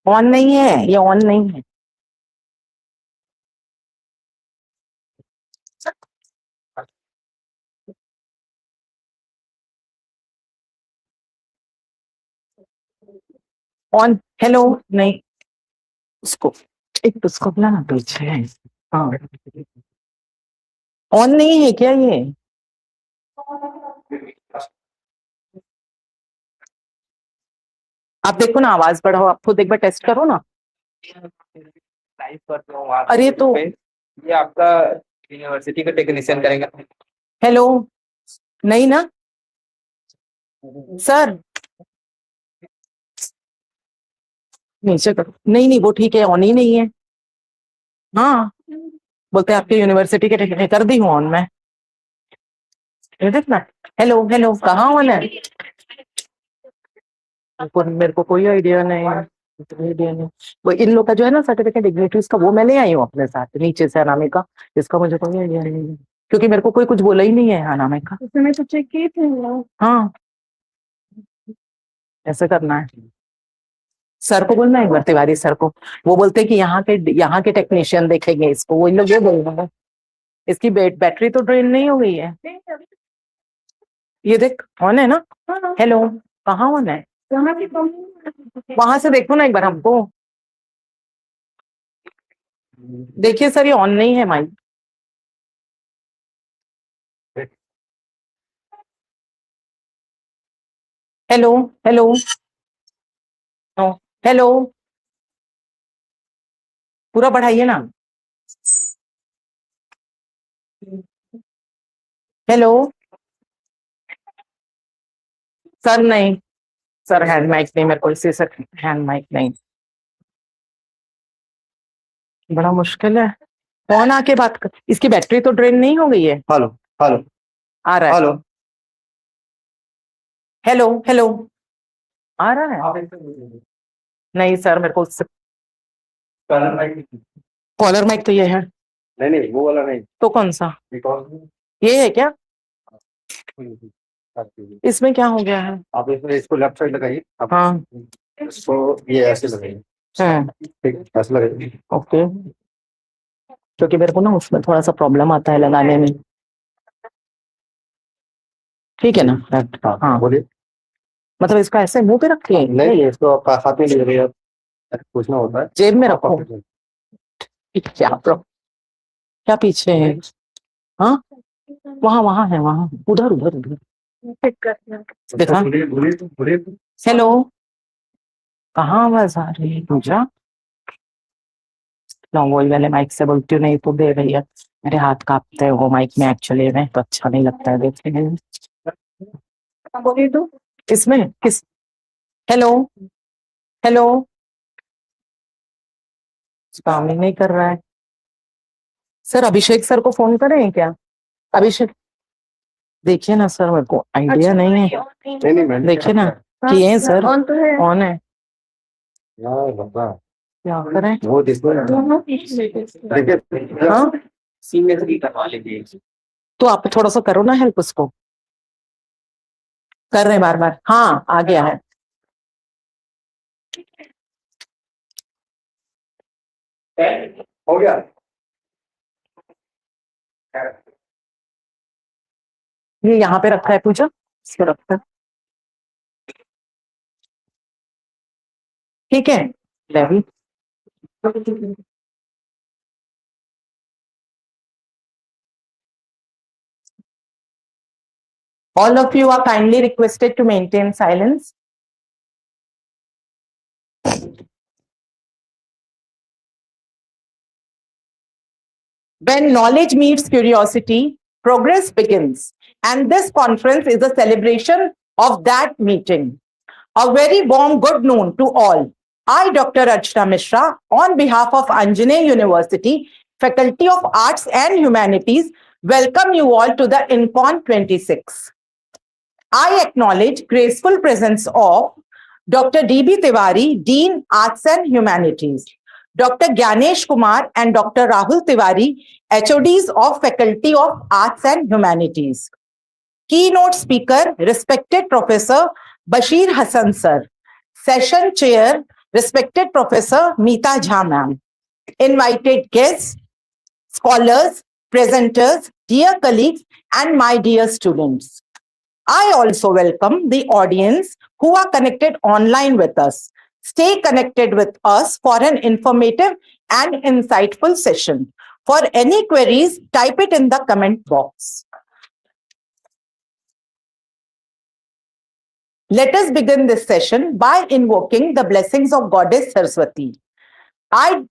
On नहीं है, ये ऑन नहीं है। ऑन, हेलो, नहीं, उसको एक उसको बुलाना पीछे। हाँ, ऑन नहीं है क्या ये? आप देखो ना, आवाज बढ़ाओ, आप खुद एक बार टेस्ट करो ना। अरे तो ये आपका यूनिवर्सिटी का टेक्नीशियन करेंगे। हेलो, नहीं ना सर, नीचे करो। नहीं नहीं, वो ठीक है, ऑन ही नहीं है। हाँ, बोलते हैं आपके यूनिवर्सिटी के टेक्नीशियन, कर दी हूँ ऑन मैं। ये देख ना, हेलो हेलो, कहाँ ऑन है? मेरे को कोई आइडिया नहीं है, आइडिया नहीं। वो इन लोग का जो है ना सर्टिफिकेट डिग्निटरीज का, वो मैं ले आई हूँ अपने साथ नीचे से अनामिका। इसका मुझे कोई आइडिया नहीं है, क्योंकि मेरे को कोई कुछ बोला ही नहीं है अनामिका। मैं तो चेक किए थे। हाँ, ऐसे करना है। सर को बोलना एक बार, तिवारी सर को। वो बोलते हैं कि यहाँ के टेक्नीशियन देखेंगे इसको, वो इन लोग ये बोल रहे हैं। इसकी बैटरी तो ड्रेन नहीं हो गई है। ये देख, ऑन है ना? हेलो, कहाँ ऑन है? वहां से देखो ना एक बार हमको। देखिए सर, ये ऑन नहीं है माइक। हेलो हेलो, हेलो, पूरा बढ़ाइए ना। हेलो सर, नहीं सर, हैंड माइक नहीं, मेरे को इसी से हैंड माइक नहीं। बड़ा मुश्किल है, कौन आके बात कर। इसकी बैटरी तो ड्रेन नहीं हो गई है। हेलो हेलो, आ रहा है। हेलो हेलो हेलो, आ रहा है। नहीं सर, मेरे को उससे कॉलर माइक। कॉलर माइक तो ये है। नहीं नहीं, वो वाला नहीं। तो कौन सा? ये है क्या? इसमें क्या हो गया है? आप इसमें इसको लेफ्ट साइड लगाइए। हाँ, इसको ये ऐसे लगाइए। ठीक, ऐसे लगाइए। ओके, क्योंकि मेरे को ना उसमें थोड़ा सा प्रॉब्लम आता है लगाने में। ठीक है ना? हाँ, बोलिए। मतलब इसका ऐसे मुंह पे रखिए? नहीं, इसको आप हाथ में ले रही है, पूछना होता है। जेब में रखो? क्या क्या पीछे है? हाँ, वहाँ वहाँ है, वहाँ उधर उधर उधर देखा। हेलो, कहाँ आवाज आ रही है पूजा? लो, वही वाले माइक से बोलती हूँ, नहीं तो दे भैया, मेरे हाथ कांपते हैं वो माइक में एक्चुअली में, तो अच्छा नहीं लगता है देखने में। बोलिए तो इसमें किस? हेलो हेलो, काम ही नहीं कर रहा है सर। अभिषेक सर को फोन करें क्या? अभिषेक, देखिए ना सर, मेरे को आइडिया नहीं है। देखिए ना, किए हैं सर, ऑन है। क्या करें? वो देखिए, हाँ, सीमेंट करवा लीजिए। तो आप थोड़ा सा करो ना हेल्प उसको। कर रहे हैं बार बार। हाँ, आ गया है। हो गया। ये यहाँ पे रखा है पूजा, इसको रखा है। ठीक है, levy. All of you are kindly requested to maintain silence. When knowledge meets curiosity, progress begins. And this conference is a celebration of that meeting. A very warm good noon to all. I, Dr. Archana Mishra, on behalf of Anjaneya University, Faculty of Arts and Humanities, welcome you all to the INCON 26. I acknowledge graceful presence of Dr. D.B. Tiwari, Dean, Arts and Humanities, Dr. Gyanesh Kumar and Dr. Rahul Tiwari, HODs of Faculty of Arts and Humanities. Keynote speaker, respected Professor Bashir Hassan Sir. Session Chair, respected Professor Meeta Jha ma'am, invited guests, scholars, presenters, dear colleagues, and my dear students. I also welcome the audience who are connected online with us. Stay connected with us for an informative and insightful session. For any queries, type it in the comment box. Let us begin this session by invoking the blessings of Goddess Saraswati. I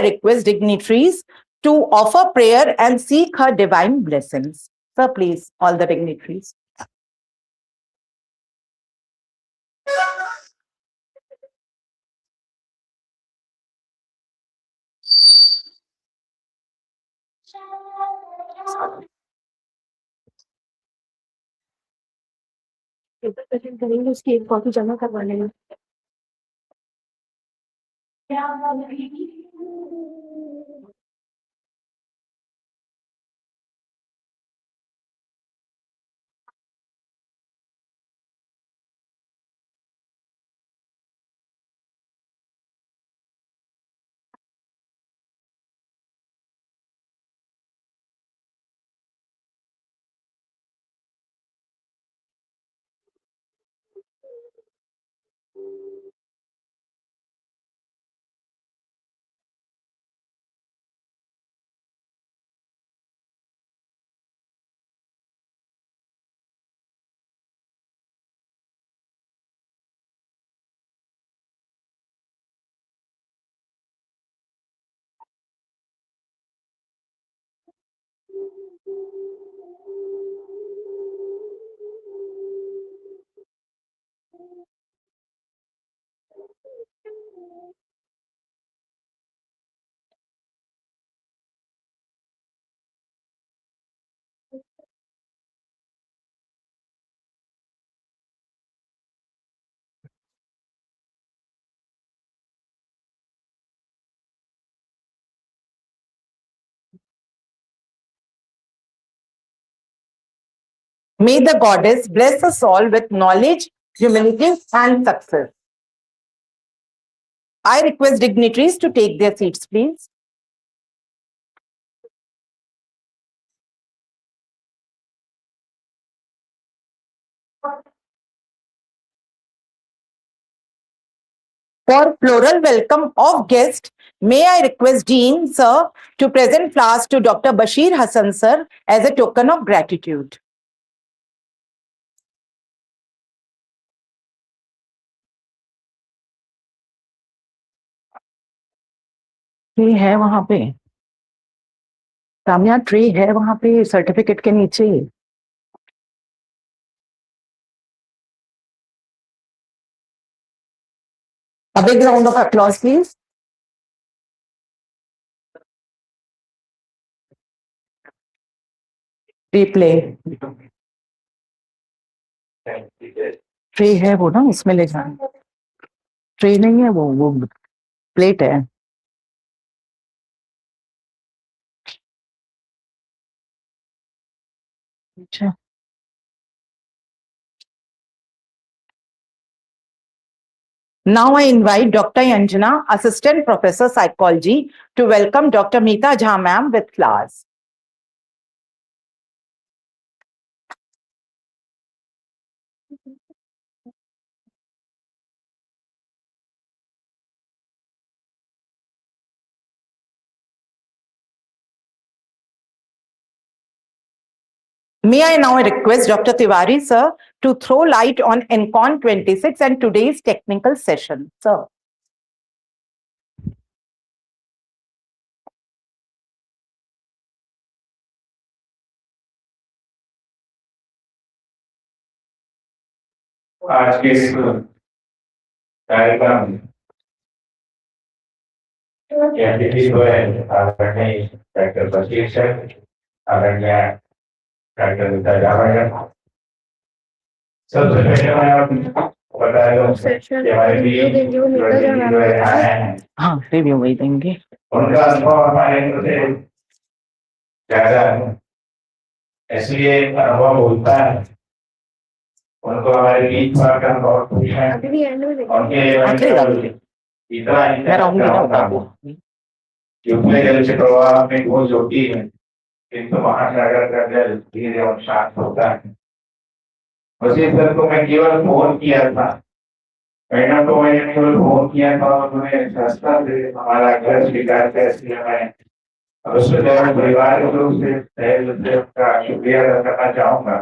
request dignitaries to offer prayer and seek her divine blessings. Sir, please, all the dignitaries. उसकी एक copy जमा करवा लेना. May the goddess bless us all with knowledge, humility, and success. I request dignitaries to take their seats, please. For floral welcome of guests, may I request Dean, sir, to present flowers to Dr. Bashir Hassan, sir, as a token of gratitude. Tray है वहां पे, कामया tray है वहां पे certificate के नीचे. A big round of applause, please. Replay. Tray है वो ना, उसमें ले जाना. ट्रे नहीं है वो प्लेट है. अच्छा. Now I invite Dr. Anjana, Assistant Professor Psychology, to welcome Dr. Meeta Jha ma'am with flowers. May I now request Dr. Tiwari, sir, to throw light on INCON 26 and today's technical session, sir. आज के इस कार्यक्रम के अतिथि हुए आदरणीय doctor Bashir sir, आदरणीय doctor मीता जावड़कर. सबसे पहले मैं आपको बता दूं कि हमारे लिए जो आए हैं, हाँ रिव्यू वही देंगे. उनका अनुभव हमारे से ज्यादा है, इसलिए अनुभव होता है. उनको हमारे बीच में बहुत खुश है. उनके इतना उपले जल के प्रवाह में घोष होती है, किंतु महासागर का जल धीरे और शांत होता है। वसीम सर को मैं केवल फोन किया था, मैडम को मैंने केवल फोन किया था और उन्हें संस्था से हमारा घर स्वीकार किया, इसलिए मैं परिवार के लोग से का शुक्रिया अदा करना चाहूंगा।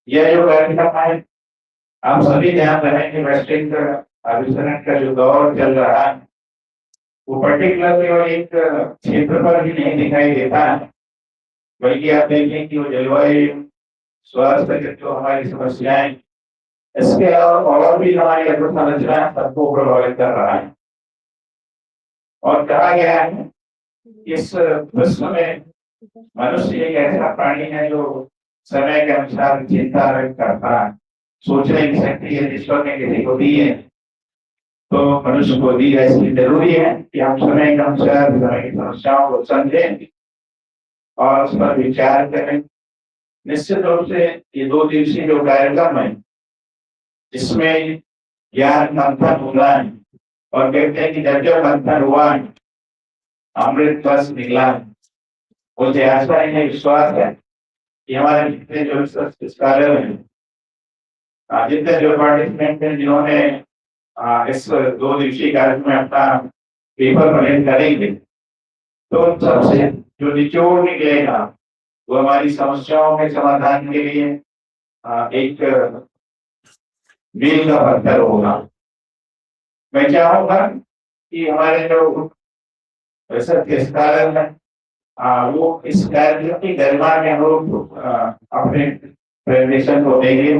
यह जो कार्यक्रम है, आप सभी ध्यान रखें कि वेस्टिंग अभिसरण का जो दौर चल रहा है वो पर्टिकुलर केवल एक क्षेत्र पर भी नहीं दिखाई देता है, बल्कि आप देखें कि वो जलवायु, स्वास्थ्य की जो हमारी समस्याएं, इसके और भी हमारी अधोसंरचना सबको प्रभावित कर रहा है। और कहा गया है इस विश्व में मनुष्य एक ऐसा प्राणी है जो समय के अनुसार चिंता व्यक्त करता है, सोचने की शक्ति है ईश्वर ने किसी को दी है तो मनुष्य को दी है, इसलिए जरूरी है कि हम समय के अनुसार समय की समस्याओं को समझें और उस पर विचार करें। निश्चित रूप से ये 2 दिवसीय जो कार्यक्रम है इसमें ज्ञान मंथन होना है और कहते हैं कि जब जब मंथन हुआ अमृत बस निकला। मुझे आशा है, विश्वास है कि हमारे जितने जो कार्य हैं, जितने जो पार्टिसिपेंट हैं जिन्होंने इस 2 दिवसीय कार्यक्रम में अपना पेपर प्रेजेंट करेंगे तो सबसे जो निचोड़ निकलेगा वो हमारी समस्याओं के समाधान के लिए एक मील का पत्थर होगा। मैं चाहूंगा कि हमारे जो रिसर्च के स्कॉलर हैं वो इस कार्यक्रम की गरिमा में हम लोग अपने प्रेजेंटेशन को देंगे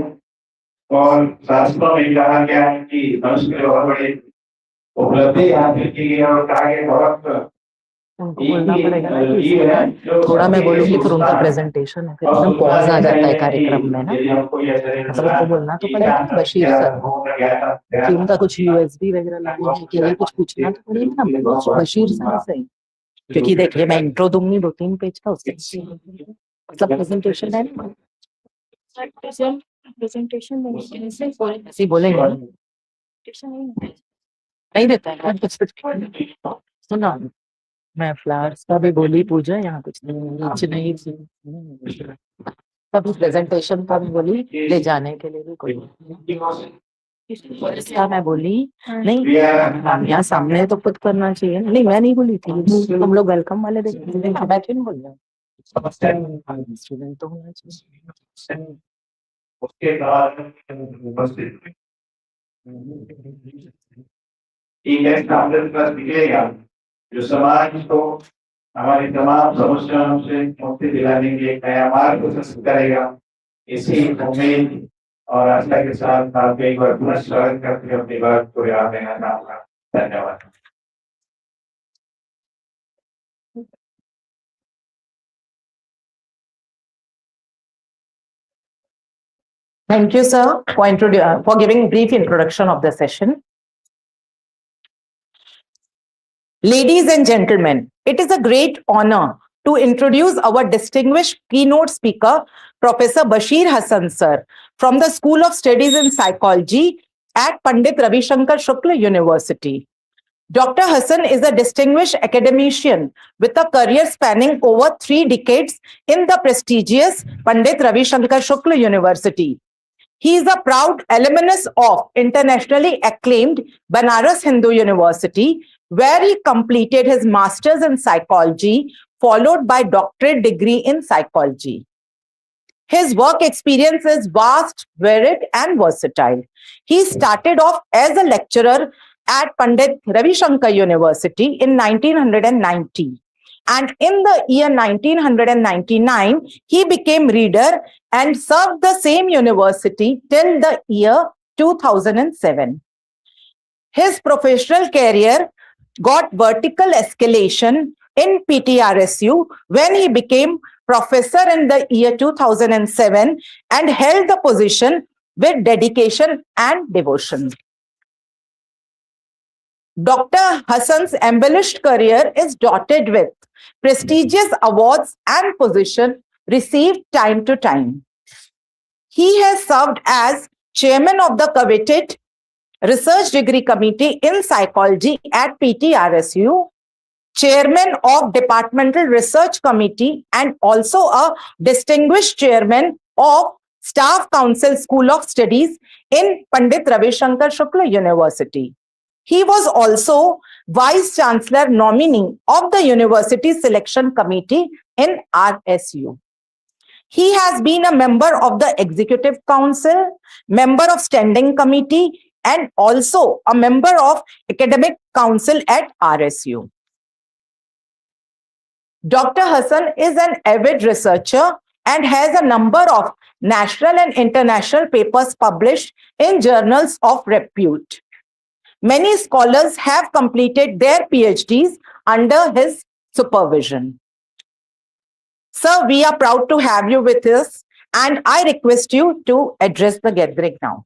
और शास्त्रों में कहा गया है कि मनुष्य के बहुत बड़ी उपलब्धि हासिल की गई और कहा गया बहुत बोलना पड़ेगा ना कि थोड़ा मैं बोलूंगी फिर उनका प्रेजेंटेशन है, फिर एकदम पॉज आ जाता है कार्यक्रम में ना, मतलब उनको बोलना तो पड़ेगा ना बशीर सर कि उनका कुछ यूएसबी वगैरह लाने के लिए कुछ पूछना तो पड़ेगा ना बशीर सर से, क्योंकि देखिए मैं इंट्रो दूंगी 2-3 पेज का, उसके मतलब प्रेजेंटेशन है ना, प्रेजेंटेशन ऐसे बोलेंगे नहीं देता है। सुना मैं फ्लावर्स का भी बोली पूजा, यहाँ कुछ नहीं तभी प्रेजेंटेशन का भी बोली ले जाने के लिए भी कोई क्या मैं बोली नहीं, यहाँ सामने तो खुद करना चाहिए। नहीं मैं नहीं बोली थी, हम लोग वेलकम वाले देखते मैं क्यों नहीं बोल रहा, स्टूडेंट तो होना चाहिए। उसके बाद मिलेगा जो समाज को हमारी तमाम समस्याओं से मुक्ति दिलाने के लिए नया मार्ग प्रशस्त करेगा। इसी उम्मीद और आशा के साथ आपके एक बार पुनः स्वागत करके अपनी बात को याद देना चाहूंगा। धन्यवाद। Thank you, sir, for giving brief introduction of the session. Ladies and gentlemen, it is a great honor to introduce our distinguished keynote speaker, Professor Bashir Hassan, sir, from the School of Studies in Psychology at Pandit Ravi Shankar Shukla University. Dr. Hassan is a distinguished academician with a career spanning over 3 decades in the prestigious Pandit Ravi Shankar Shukla University. He is a proud alumnus of internationally acclaimed Banaras Hindu University, where he completed his master's in psychology, followed by doctorate degree in psychology. His work experience is vast, varied, and versatile. He started off as a lecturer at Pandit Ravi Shankar University in 1990. And in the year 1999, he became reader and served the same university till the year 2007. His professional career got vertical escalation in PTRSU when he became professor in the year 2007 and held the position with dedication and devotion. Dr. Hassan's embellished career is dotted with prestigious awards and positions received time to time. He has served as chairman of the coveted Research Degree Committee in Psychology at PTRSU, Chairman of Departmental Research Committee, and also a distinguished Chairman of Staff Council School of Studies in Pandit Ravi Shankar Shukla University. He was also Vice Chancellor nominee of the University Selection Committee in RSU. He has been a member of the Executive Council, member of Standing Committee, and also a member of Academic Council at RSU. Dr. Hassan is an avid researcher and has a number of national and international papers published in journals of repute. Many scholars have completed their PhDs under his supervision. Sir, we are proud to have you with us, and I request you to address the gathering now.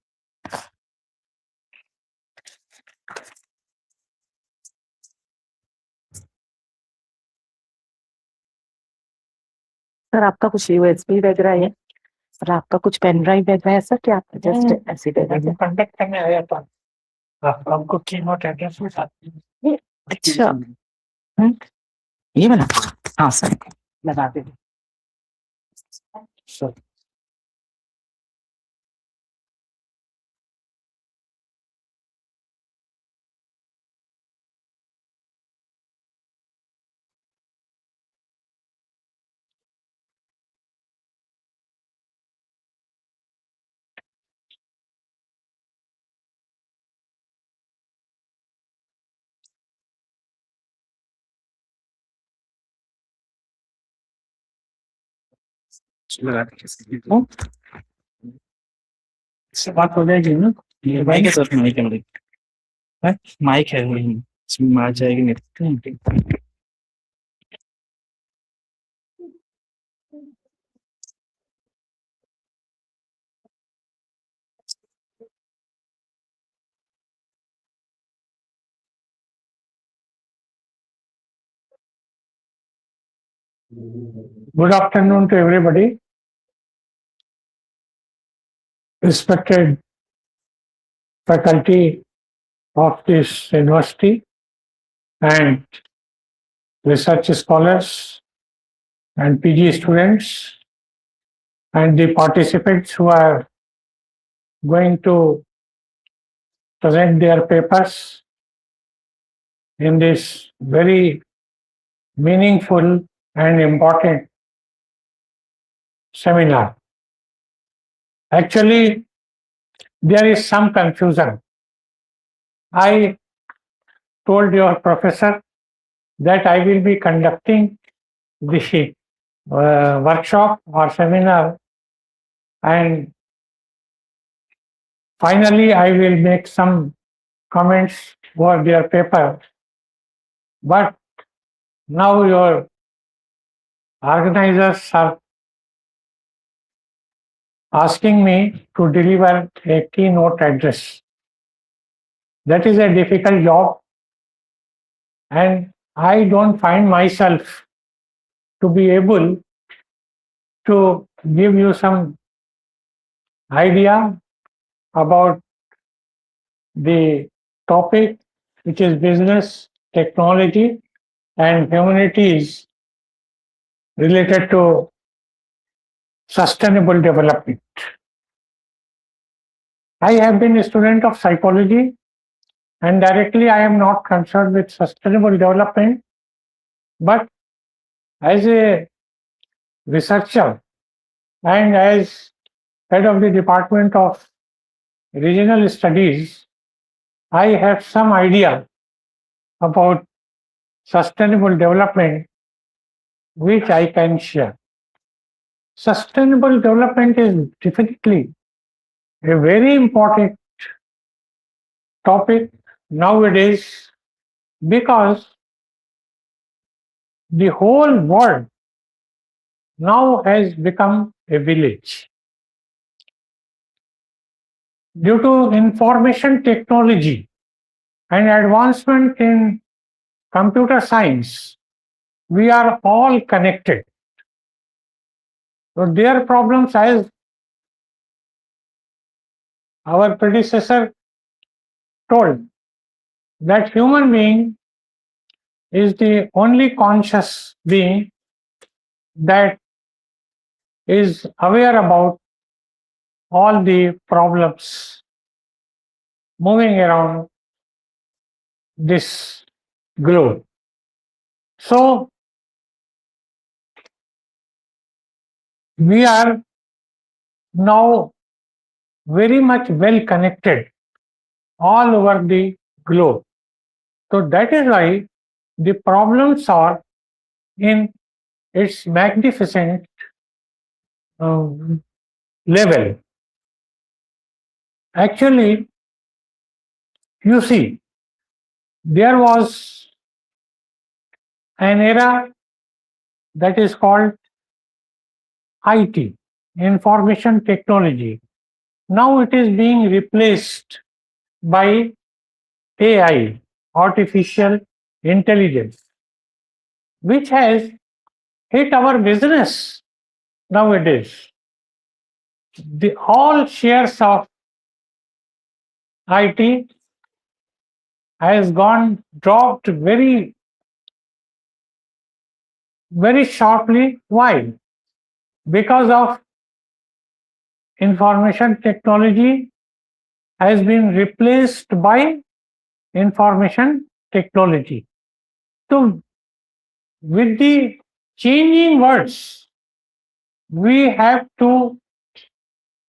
Sir आपका कुछ USB वगैरह है और आपका कुछ pen drive वगैरह है sir, क्या आप जस्ट ऐसे दे देंगे? कांटेक्ट करने आया था आपको कीनोट एड्रेस में अच्छा ये वाला? हाँ सर, लगा दे सर। इससे बात हो जाएगी ना? ये माइक है सर, माइक है, माइक है वही, इसमें आ जाएगी नहीं। Good afternoon to everybody. Respected faculty of this university and research scholars and PG students and the participants who are going to present their papers in this very meaningful and important seminar. Actually, there is some confusion. I told your professor that I will be conducting the workshop or seminar, and finally I will make some comments over their paper. But now your organizers are asking me to deliver a keynote address. That is a difficult job, and I don't find myself to be able to give you some idea about the topic, which is business, technology, and humanities related to sustainable development. I have been a student of psychology, and directly I am not concerned with sustainable development, but as a researcher and as head of the Department of Regional Studies, I have some idea about sustainable development which I can share. Sustainable development is definitely a very important topic nowadays because the whole world now has become a village. Due to information technology and advancement in computer science, we are all connected. So their problems, as our predecessor told that human being is the only conscious being that is aware about all the problems moving around this globe. So we are now very much well connected all over the globe. So that is why the problems are in its magnificent level. Actually, you see, there was an era that is called IT, information technology. Now it is being replaced by AI, artificial intelligence, which has hit our business nowadays. All shares of IT has gone dropped very sharply. Why? Because of information technology has been replaced by information technology. So with the changing words, we have to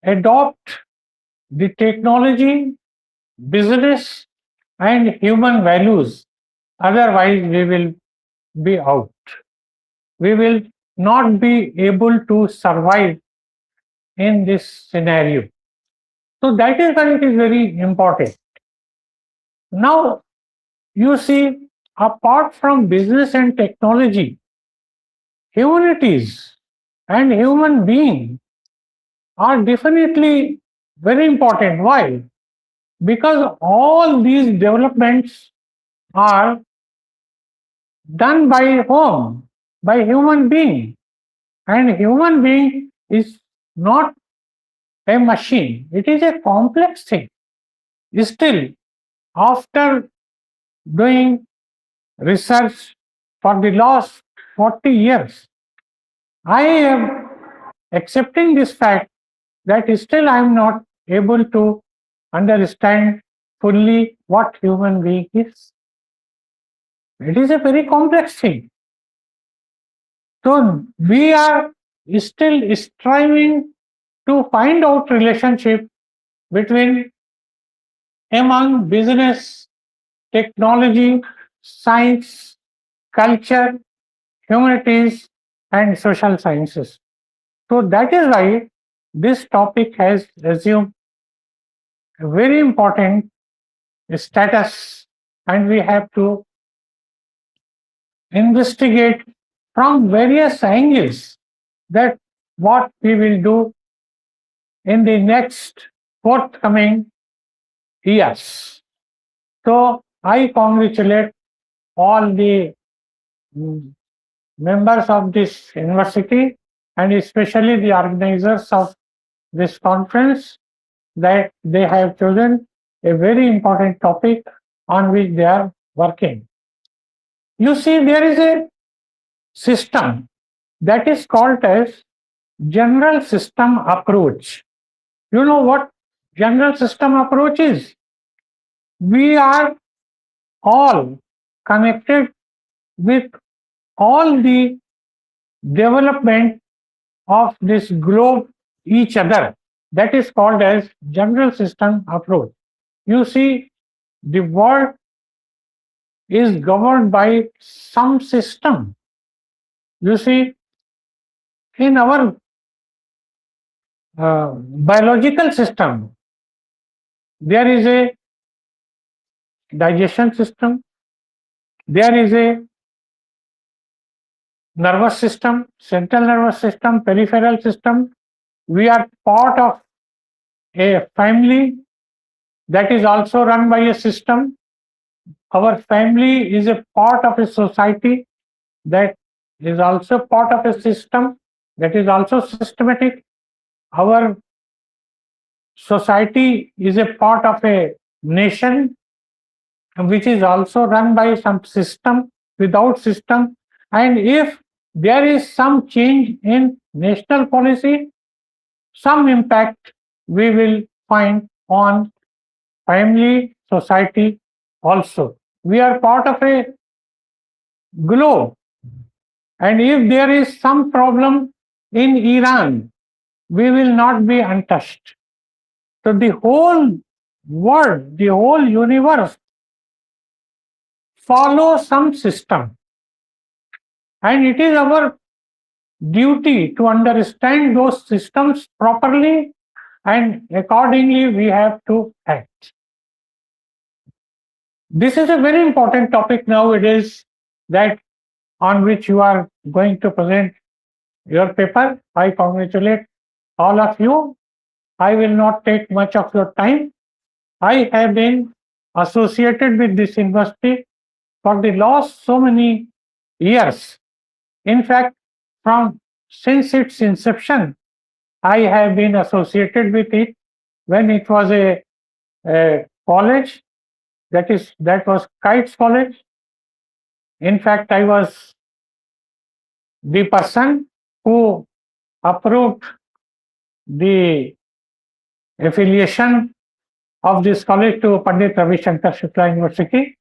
adopt the technology, business, and human values. Otherwise, we will be out. We will not be able to survive in this scenario. So that is why it is very important. Now, you see, apart from business and technology, humanities and human being are definitely very important. Why? Because all these developments are done by whom? By human being. And human being is not a machine. It is a complex thing. Still, after doing research for the last 40 years, I am accepting this fact that still I am not able to understand fully what human being is. It is a very complex thing. So we are still striving to find out relationship between among business, technology, science, culture, humanities, and social sciences. So that is why this topic has assumed a very important status, and we have to investigate from various angles that what we will do in the next forthcoming years. So I congratulate all the members of this university and especially the organizers of this conference that they have chosen a very important topic on which they are working. You see, there is a system that is called as general system approach. You know what general system approach is? We are all connected with all the development of this globe each other. That is called as general system approach. You see, the world is governed by some system. You see, in our biological system, there is a digestion system, there is a nervous system, central nervous system, peripheral system. We are part of a family that is also run by a system. Our family is a part of a society that is also part of a system that is also systematic. Our society is a part of a nation which is also run by some system, without system, and if there is some change in national policy, some impact we will find on family, society also. We are part of a globe, and if there is some problem in Iran, we will not be untouched. So the whole world, the whole universe follows some system, and it is our duty to understand those systems properly, and accordingly we have to act. This is a very important topic nowadays, that on which you are going to present your paper. I congratulate all of you. I will not take much of your time. I have been associated with this university for the last so many years. In fact, since its inception, I have been associated with it when it was a college, that was Kites College. In fact, I was the person who approved the affiliation of this college to Pandit Ravi Shankar Shukla University.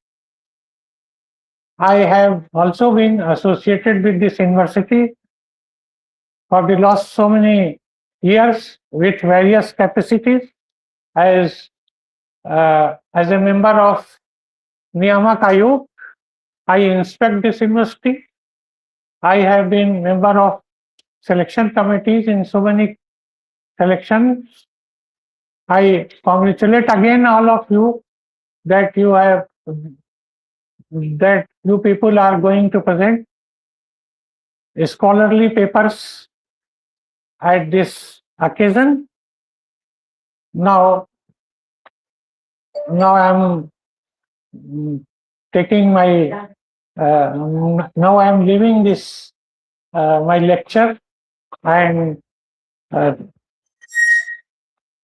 I have also been associated with this university for the last so many years with various capacities as a member of Niyamak Ayog. I inspect this university. I have been member of selection committees in so many selections. I congratulate again all of you that you people are going to present scholarly papers at this occasion. Now I'm taking my now I'm leaving this my lecture, and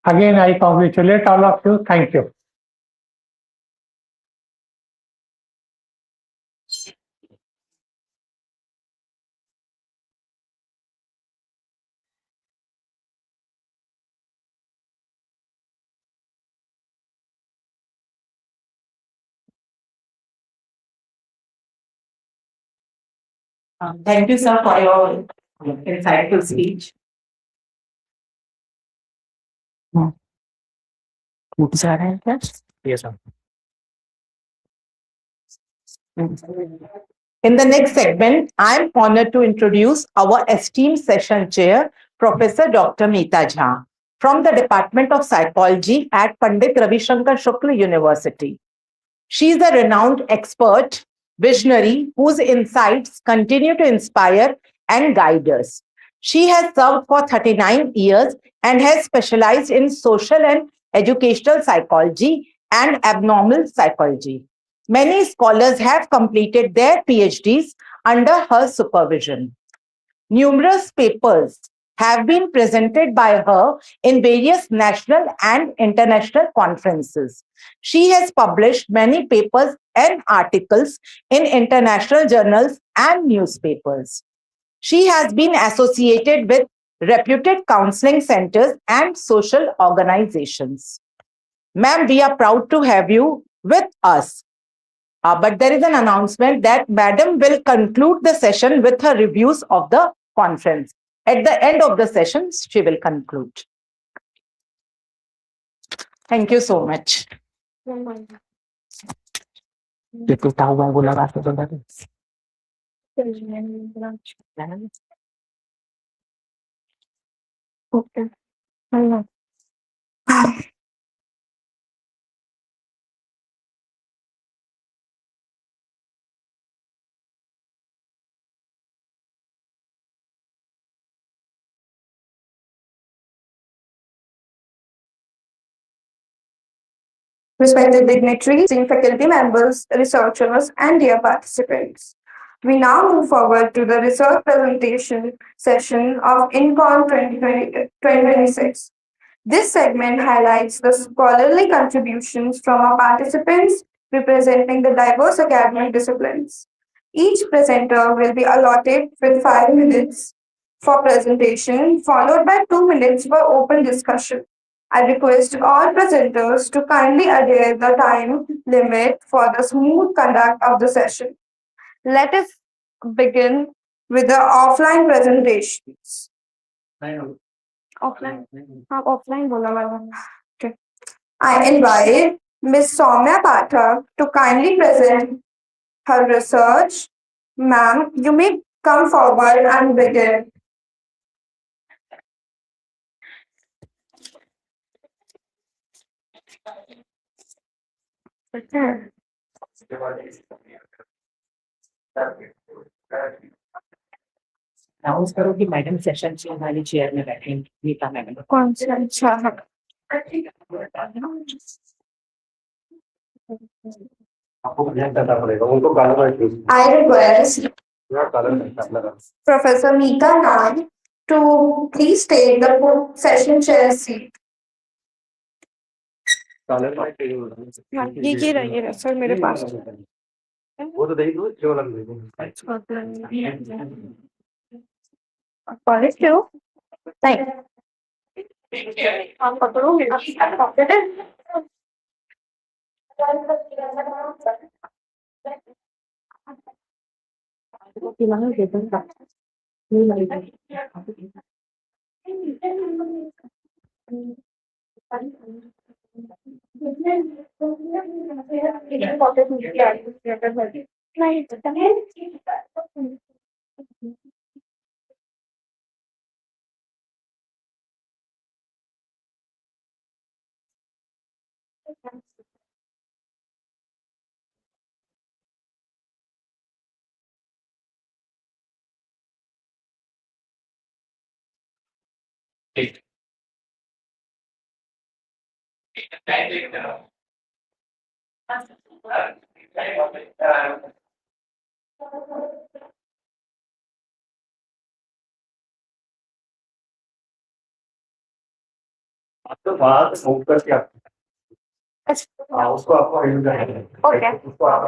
again I congratulate all of you. Thank you. Thank you, sir, for your insightful speech. टूट जा रहा है क्या? Yes, ma'am. In the next segment, I am honored to introduce our esteemed session chair, Professor Dr. Meeta Jha, from the Department of Psychology at Pandit Ravi Shankar Shukla University. She is a renowned expert, visionary, whose insights continue to inspire and guide us. She has served for 39 years and has specialized in social and educational psychology and abnormal psychology. Many scholars have completed their PhDs under her supervision. Numerous papers have been presented by her in various national and international conferences. She has published many papers and articles in international journals and newspapers. She has been associated with reputed counseling centers and social organizations. Ma'am, we are proud to have you with us. But there is an announcement that Madam will conclude the session with her reviews of the conference. At the end of the session, she will conclude. Thank you so much. ये टूटा हुआ है वो लगा के बता दे. Okay. Respected dignitaries, faculty members, researchers, and dear participants. We now move forward to the research presentation session of INCON 2026. This segment highlights the scholarly contributions from our participants, representing the diverse academic disciplines. Each presenter will be allotted with 5 minutes for presentation, followed by 2 minutes for open discussion. I request all presenters to kindly adhere the time limit for the smooth conduct of the session. Let us begin with the offline presentations. Offline? हाँ, offline बोला मैंने. Okay. I invite Ms. Soumya Pathak to kindly present her research. Ma'am, you may come forward and begin. Okay. Announce करो कि madam session से हमारी chair में बैठे Nita madam. कौन सा? अच्छा हाँ. आपको present करना पड़ेगा उनको गाना गाइए I request पूरा कलर करना है Professor Meeta Nan to please take the session chair seat. Colour में हाँ, ये रहिए सर मेरे पास. वो तो देख लो जो लग रही College क्यों? नहीं. आप पकड़ोगे? तो बात मूव करके आप उसको आपको यूज करना है Okay. उसको आप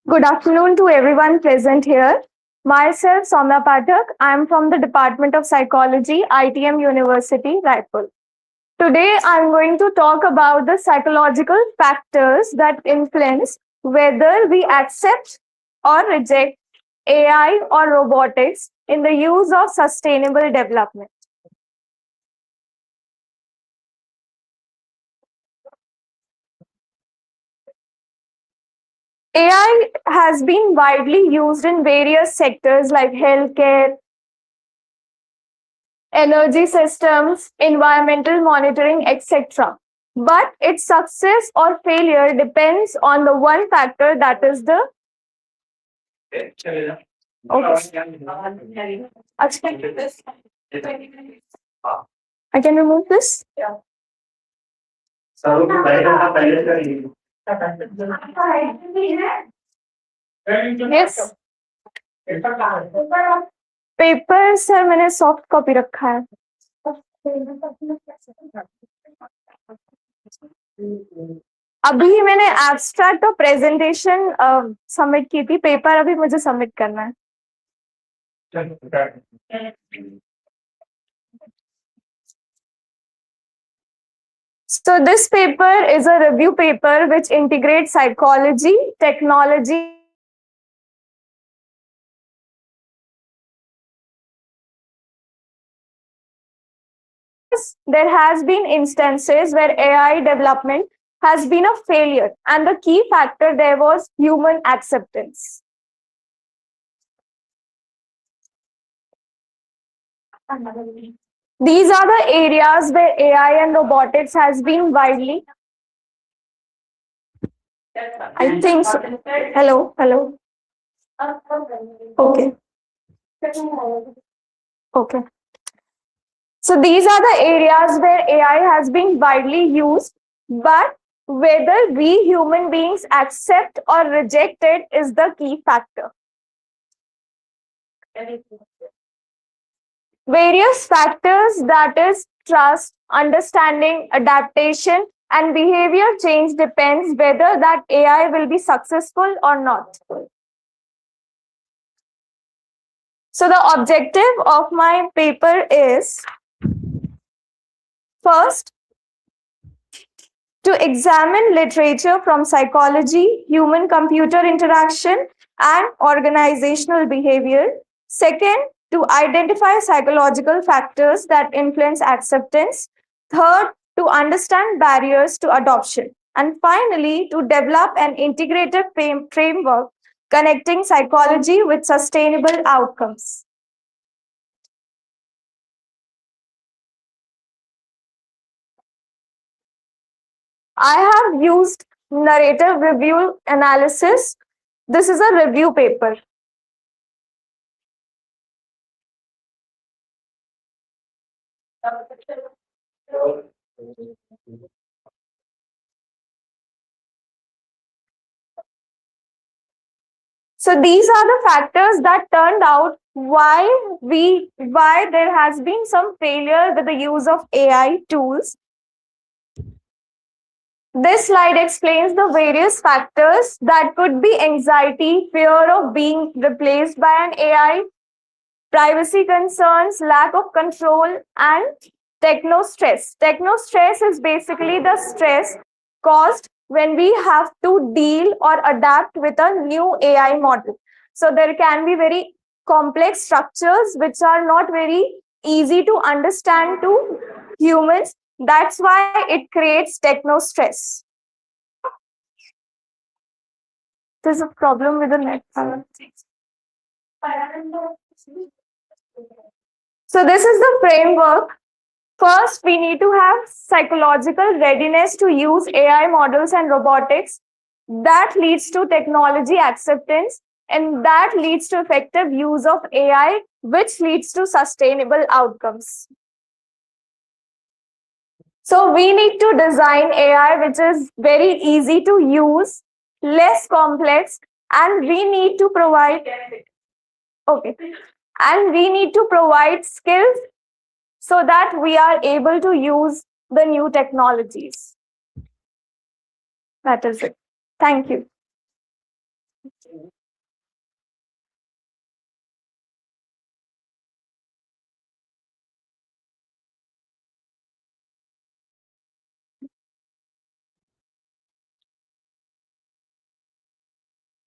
Good afternoon to everyone present here. Myself, Soumya Pathak. I am from the Department of Psychology, ITM University, Raipur. Today, I am going to talk about the psychological factors that influence whether we accept or reject AI or robotics in the use of sustainable development. AI has been widely used in various sectors like healthcare, energy systems, environmental monitoring, etc. But its success or failure depends on the one factor, that is the I can remove this? Sir को पहले करिए Yes. Paper sir मैंने soft copy रखा है. अभी मैंने abstract और presentation submit की थी. पेपर अभी मुझे सबमिट करना है. So this paper is a review paper which integrates psychology, technology, there has been instances where AI development has been a failure, and the key factor there was human acceptance. These are the areas where AI and robotics has been widely. I think so. Hello, hello. Okay. Okay. So these are the areas where AI has been widely used But whether we human beings accept or reject it is the key factor. Various factors, that is trust, understanding, adaptation, and behavior change depends whether that AI will be successful or not. So the objective of my paper is first to examine literature from psychology, human-computer interaction, and organizational behavior. Second, to identify psychological factors that influence acceptance. Third, to understand barriers to adoption. And finally, to develop an integrated framework connecting psychology with sustainable outcomes. I have used narrative review analysis. This is a review paper. So these are the factors that turned out why there has been some failure with the use of AI tools. This slide explains the various factors that could be anxiety, fear of being replaced by an AI, privacy concerns, lack of control, and techno stress. Techno stress is basically the stress caused when we have to deal or adapt with a new AI model. So there can be very complex structures which are not very easy to understand to humans. That's why it creates techno stress. There's a problem with the net. So this is the framework. First, we need to have psychological readiness to use AI models and robotics. That leads to technology acceptance, and that leads to effective use of AI, which leads to sustainable outcomes. So we need to design AI which is very easy to use, less complex, and we need to provide skills so that we are able to use the new technologies. That is it. Thank you.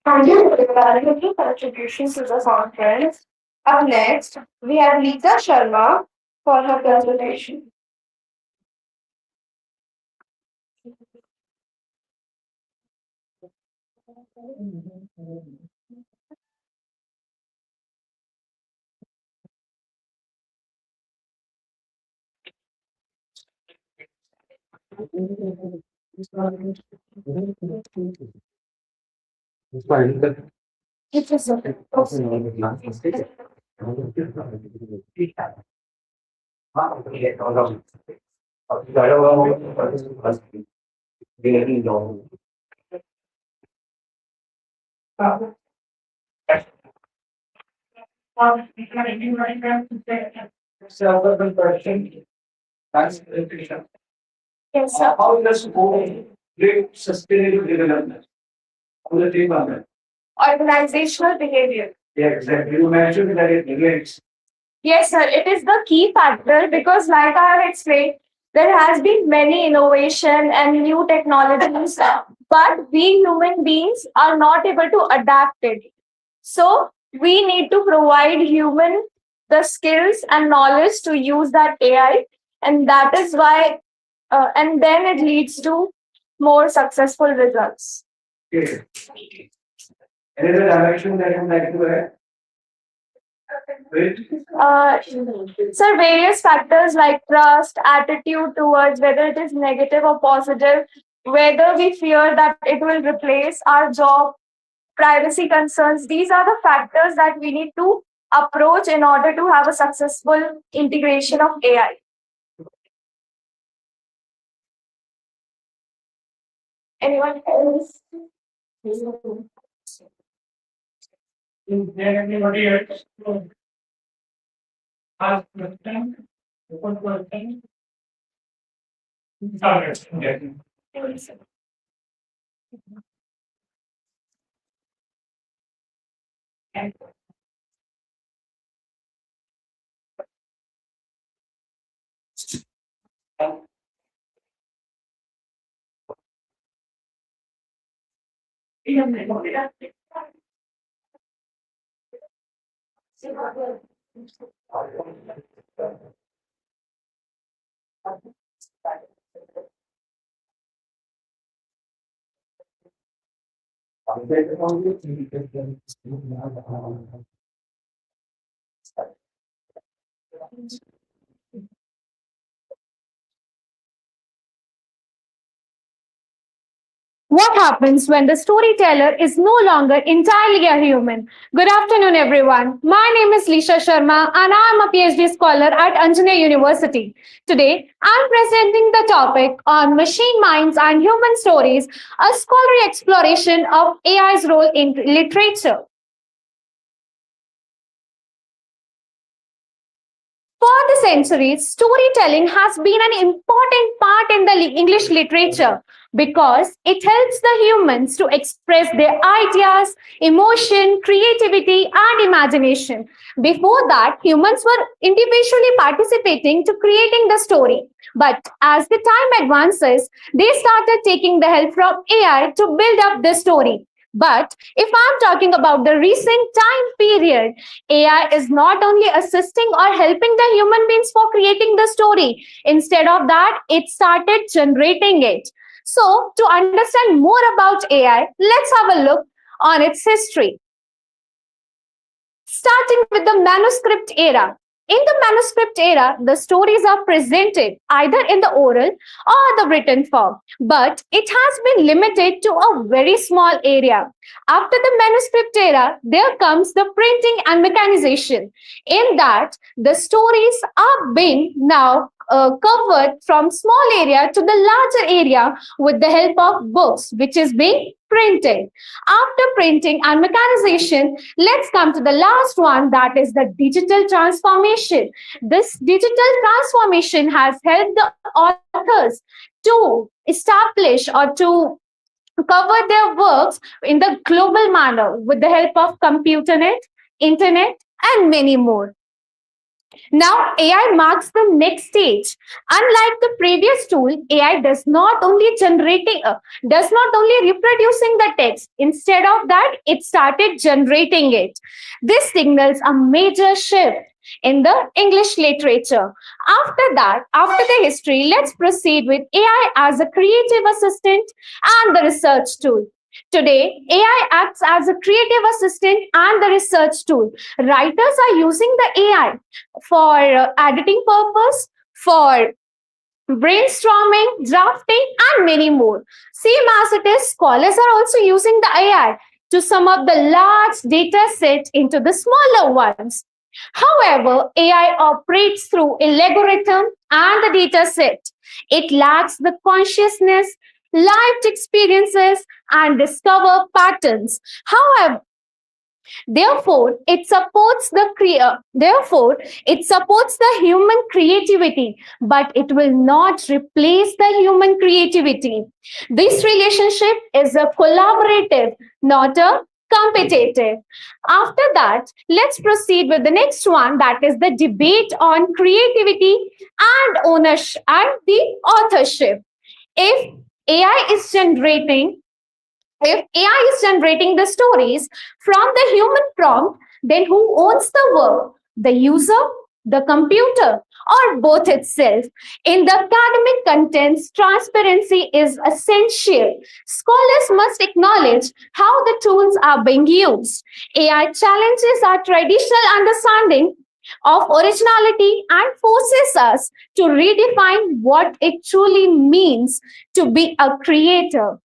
Thank you for your valuable contribution to the conference. Up next, we have Lisa Sharma for her presentation. It is okay. Yes, sir. How does home create sustainable development? How does it develop? Organizational behavior. Yeah, exactly. You mentioned that it relates. Yes, sir. It is the key factor because, like I have explained, there has been many innovation and new technologies, but we human beings are not able to adapt it. So we need to provide human the skills and knowledge to use that AI, and that is why, and then it leads to more successful results. Okay. Any other direction that you like to add? Sir, various factors like trust, attitude towards whether it is negative or positive, whether we fear that it will replace our job, privacy concerns, these are the factors that we need to approach in order to have a successful integration of AI. Anyone else? Is there anybody else to ask question? Open question? Sorry. Yes. What happens when the storyteller is no longer entirely a human? Good afternoon, everyone. My name is Lisha Sharma, and I am a PhD scholar at Anjaneya University. Today, I am presenting the topic on machine minds and human stories, a scholarly exploration of AI's role in literature. For the centuries, storytelling has been an important part in the English literature because it helps the humans to express their ideas, emotion, creativity, and imagination. Before that, humans were individually participating to creating the story. But as the time advances, they started taking the help from AI to build up the story. But if I'm talking about the recent time period, AI is not only assisting or helping the human beings for creating the story. Instead of that, it started generating it. So, to understand more about AI, let's have a look on its history. Starting with the manuscript era. In the manuscript era, the stories are presented either in the oral or the written form, but it has been limited to a very small area. After the manuscript era, there comes the printing and mechanization. In that, the stories are being now covered from small area to the larger area with the help of books, which is being printed. After printing and mechanization, let's come to the last one, that is the digital transformation. This digital transformation has helped the authors to establish or to cover their works in the global manner with the help of computer net, internet, and many more. Now, AI marks the next stage. Unlike the previous tool, AI does not only reproducing the text. Instead of that, it started generating it. This signals a major shift in the English literature. After that, after the history, let's proceed with AI as a creative assistant and the research tool. Today, AI acts as a creative assistant and the research tool. Writers are using the AI for editing purpose, for brainstorming, drafting, and many more. Same as it is, scholars are also using the AI to sum up the large data set into the smaller ones. However, AI operates through a logarithm and the data set. It lacks the consciousness, lived experiences, and discover patterns. However, therefore it supports the human creativity, but it will not replace the human creativity. This relationship is a collaborative, not a competitive. After that, let's proceed with the next one, that is the debate on creativity and ownership and the authorship. If AI is generating if AI is generating the stories from the human prompt, then who owns the work? The user, the computer, or both itself? In the academic contents, transparency is essential. Scholars must acknowledge how the tools are being used. AI challenges our traditional understanding of originality and forces us to redefine what it truly means to be a creator.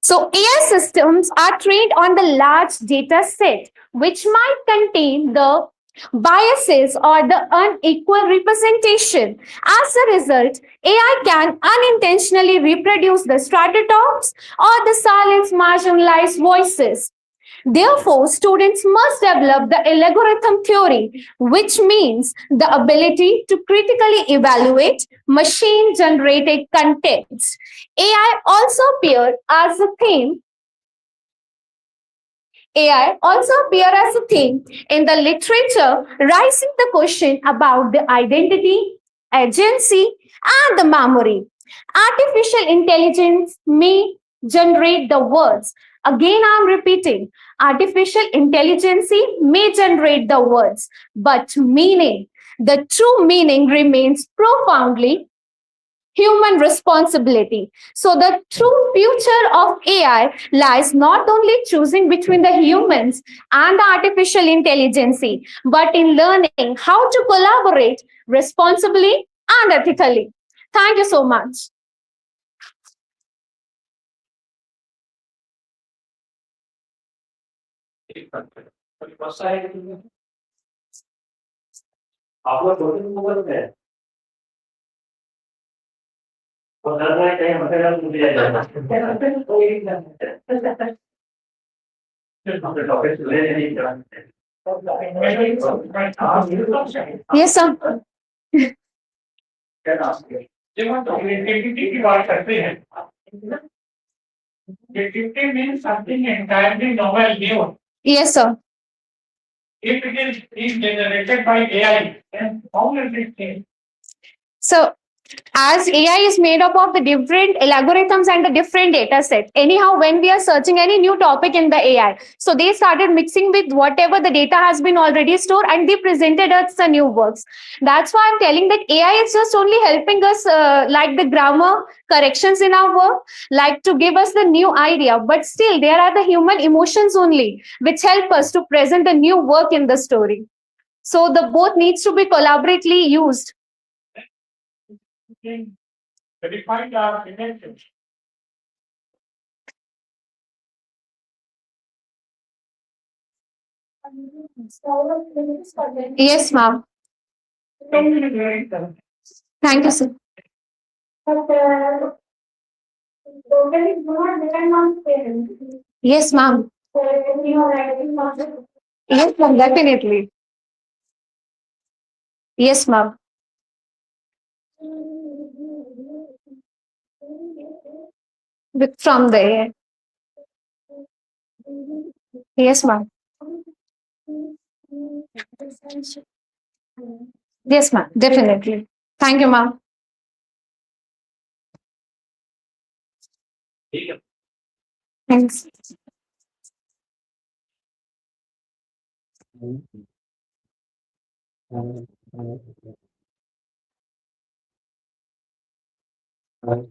So AI systems are trained on the large data set, which might contain the biases, or the unequal representation. As a result, AI can unintentionally reproduce the stereotypes or the silence marginalized voices. Therefore, students must develop the algorithm theory, which means the ability to critically evaluate machine generated contents. AI also appeared as a theme AI also appear as a theme in the literature, raising the question about the identity, agency, and the memory. Artificial intelligence may generate the words. Again, I'm repeating, artificial intelligence may generate the words, but meaning, the true meaning remains profoundly human responsibility. So the true future of AI lies not only choosing between the humans and the artificial intelligence, but in learning how to collaborate responsibly and ethically. Thank you so much. आप लोग दो तीन number पे हैं और दर में कहीं मतलब मुझे जाना टॉपिक ले नहीं Yes, sir. जब हम क्रिएटिविटी की बात करते हैं, creativity means something entirely novel new. Yes, sir. If it is being generated by AI, then how does it change? So, as AI is made up of the different algorithms and the different data sets, anyhow, when we are searching any new topic in the AI, so they started mixing with whatever the data has been already stored and they presented us the new works. That's why I'm telling that AI is just only helping us like the grammar corrections in our work, like to give us the new idea, but still there are the human emotions only which help us to present the new work in the story. So the both needs to be collaboratively used. Verified our credentials. Yes, ma'am. Thank you, sir. Yes, ma'am. Yes, ma'am, definitely. Yes, ma'am. From the yes, ma'am. Yes, ma'am, definitely. Thank you, ma'am. Thanks. So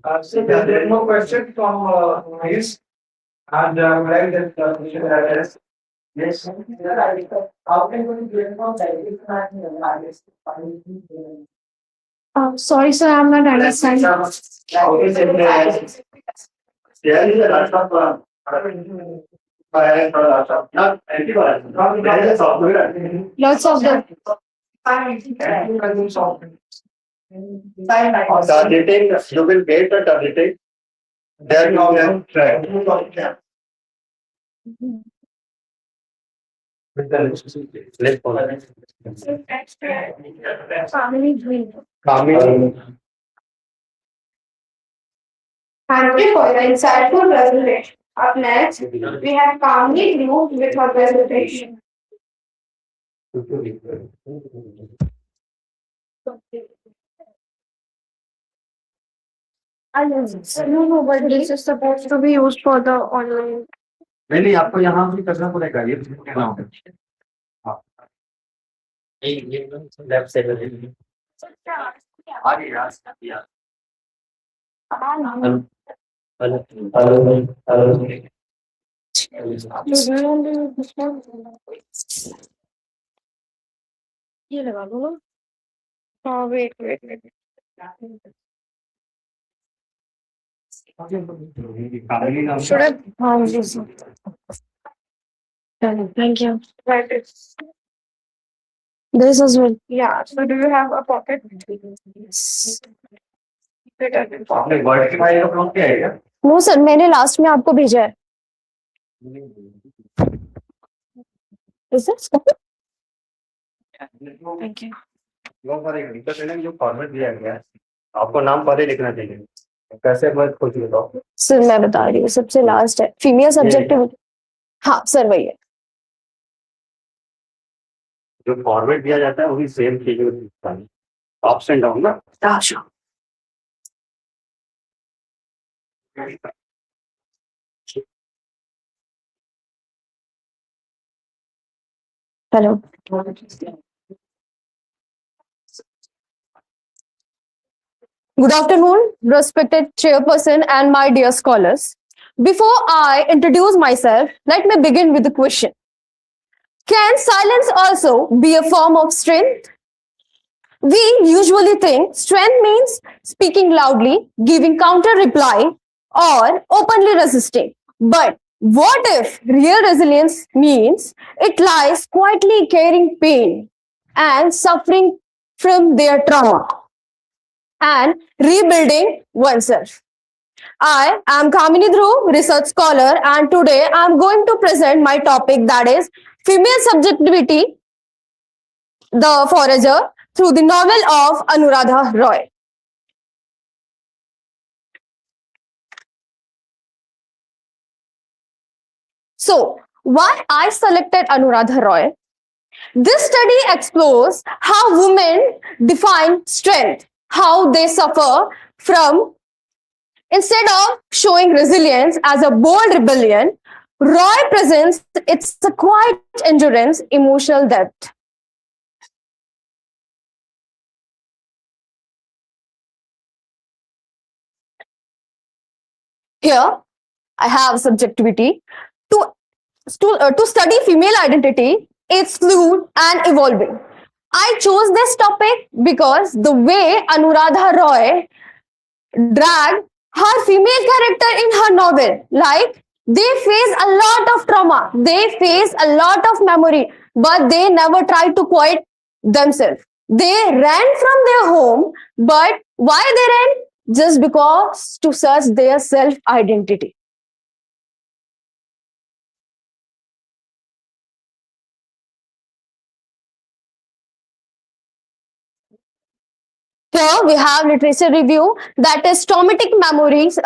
there is no question from his and like that question address. Yes. How can we get from Sorry, sir, I'm not understanding. There is a lot of not antivirus. There is software. Lots of the Targeting, you will get a targeting. Then you can try. With the let's follow. Thank you for the insightful presentation. Up next, we have Kamini Blue with her presentation. no, but this is supposed to be used for the online. नहीं आपको यहाँ भी करना पड़ेगा ये करना होगा ये लेफ्ट साइड में आगे यार ये लगा दो. Oh, wait. Should I? Oh, yes. Thank you. This as well. Yeah. So do you have a pocket? आपने वर्ड की फाइल अपलोड किया है क्या? नो सर, मैंने लास्ट में आपको भेजा है. Is this? Thank you. जो फॉर्मेट दिया गया है आपको नाम पहले लिखना चाहिए. कैसे वर्ड खोज बताओ. सर मैं बता रही हूँ, सबसे लास्ट है फीमेल सब्जेक्टिविटी. हाँ सर वही है. जो फॉर्मेट दिया जाता है वही सेम चीज होती है. अप्स एंड डाउन ना. हाँ sure. Hello. Good afternoon, respected chairperson and my dear scholars. Before I introduce myself, let me begin with the question. Can silence also be a form of strength? We usually think strength means speaking loudly, giving counter reply, or openly resisting. But what if real resilience means it lies quietly carrying pain and suffering from their trauma and rebuilding oneself? I am Kamini Dhruv, research scholar, and today I am going to present my topic, that is female subjectivity, the forager, through the novel of Anuradha Roy. So, why I selected Anuradha Roy? This study explores how women define strength, how they suffer from. Instead of showing resilience as a bold rebellion, Roy presents its a quiet endurance, emotional depth. Here, I have subjectivity. To study female identity, it's fluid and evolving. I chose this topic because the way Anuradha Roy dragged her female character in her novel, like they face a lot of trauma, they face a lot of memory, but they never try to quiet themselves. They ran from their home, but why they ran? Just because to search their self identity. Here we have literature review, that is traumatic memories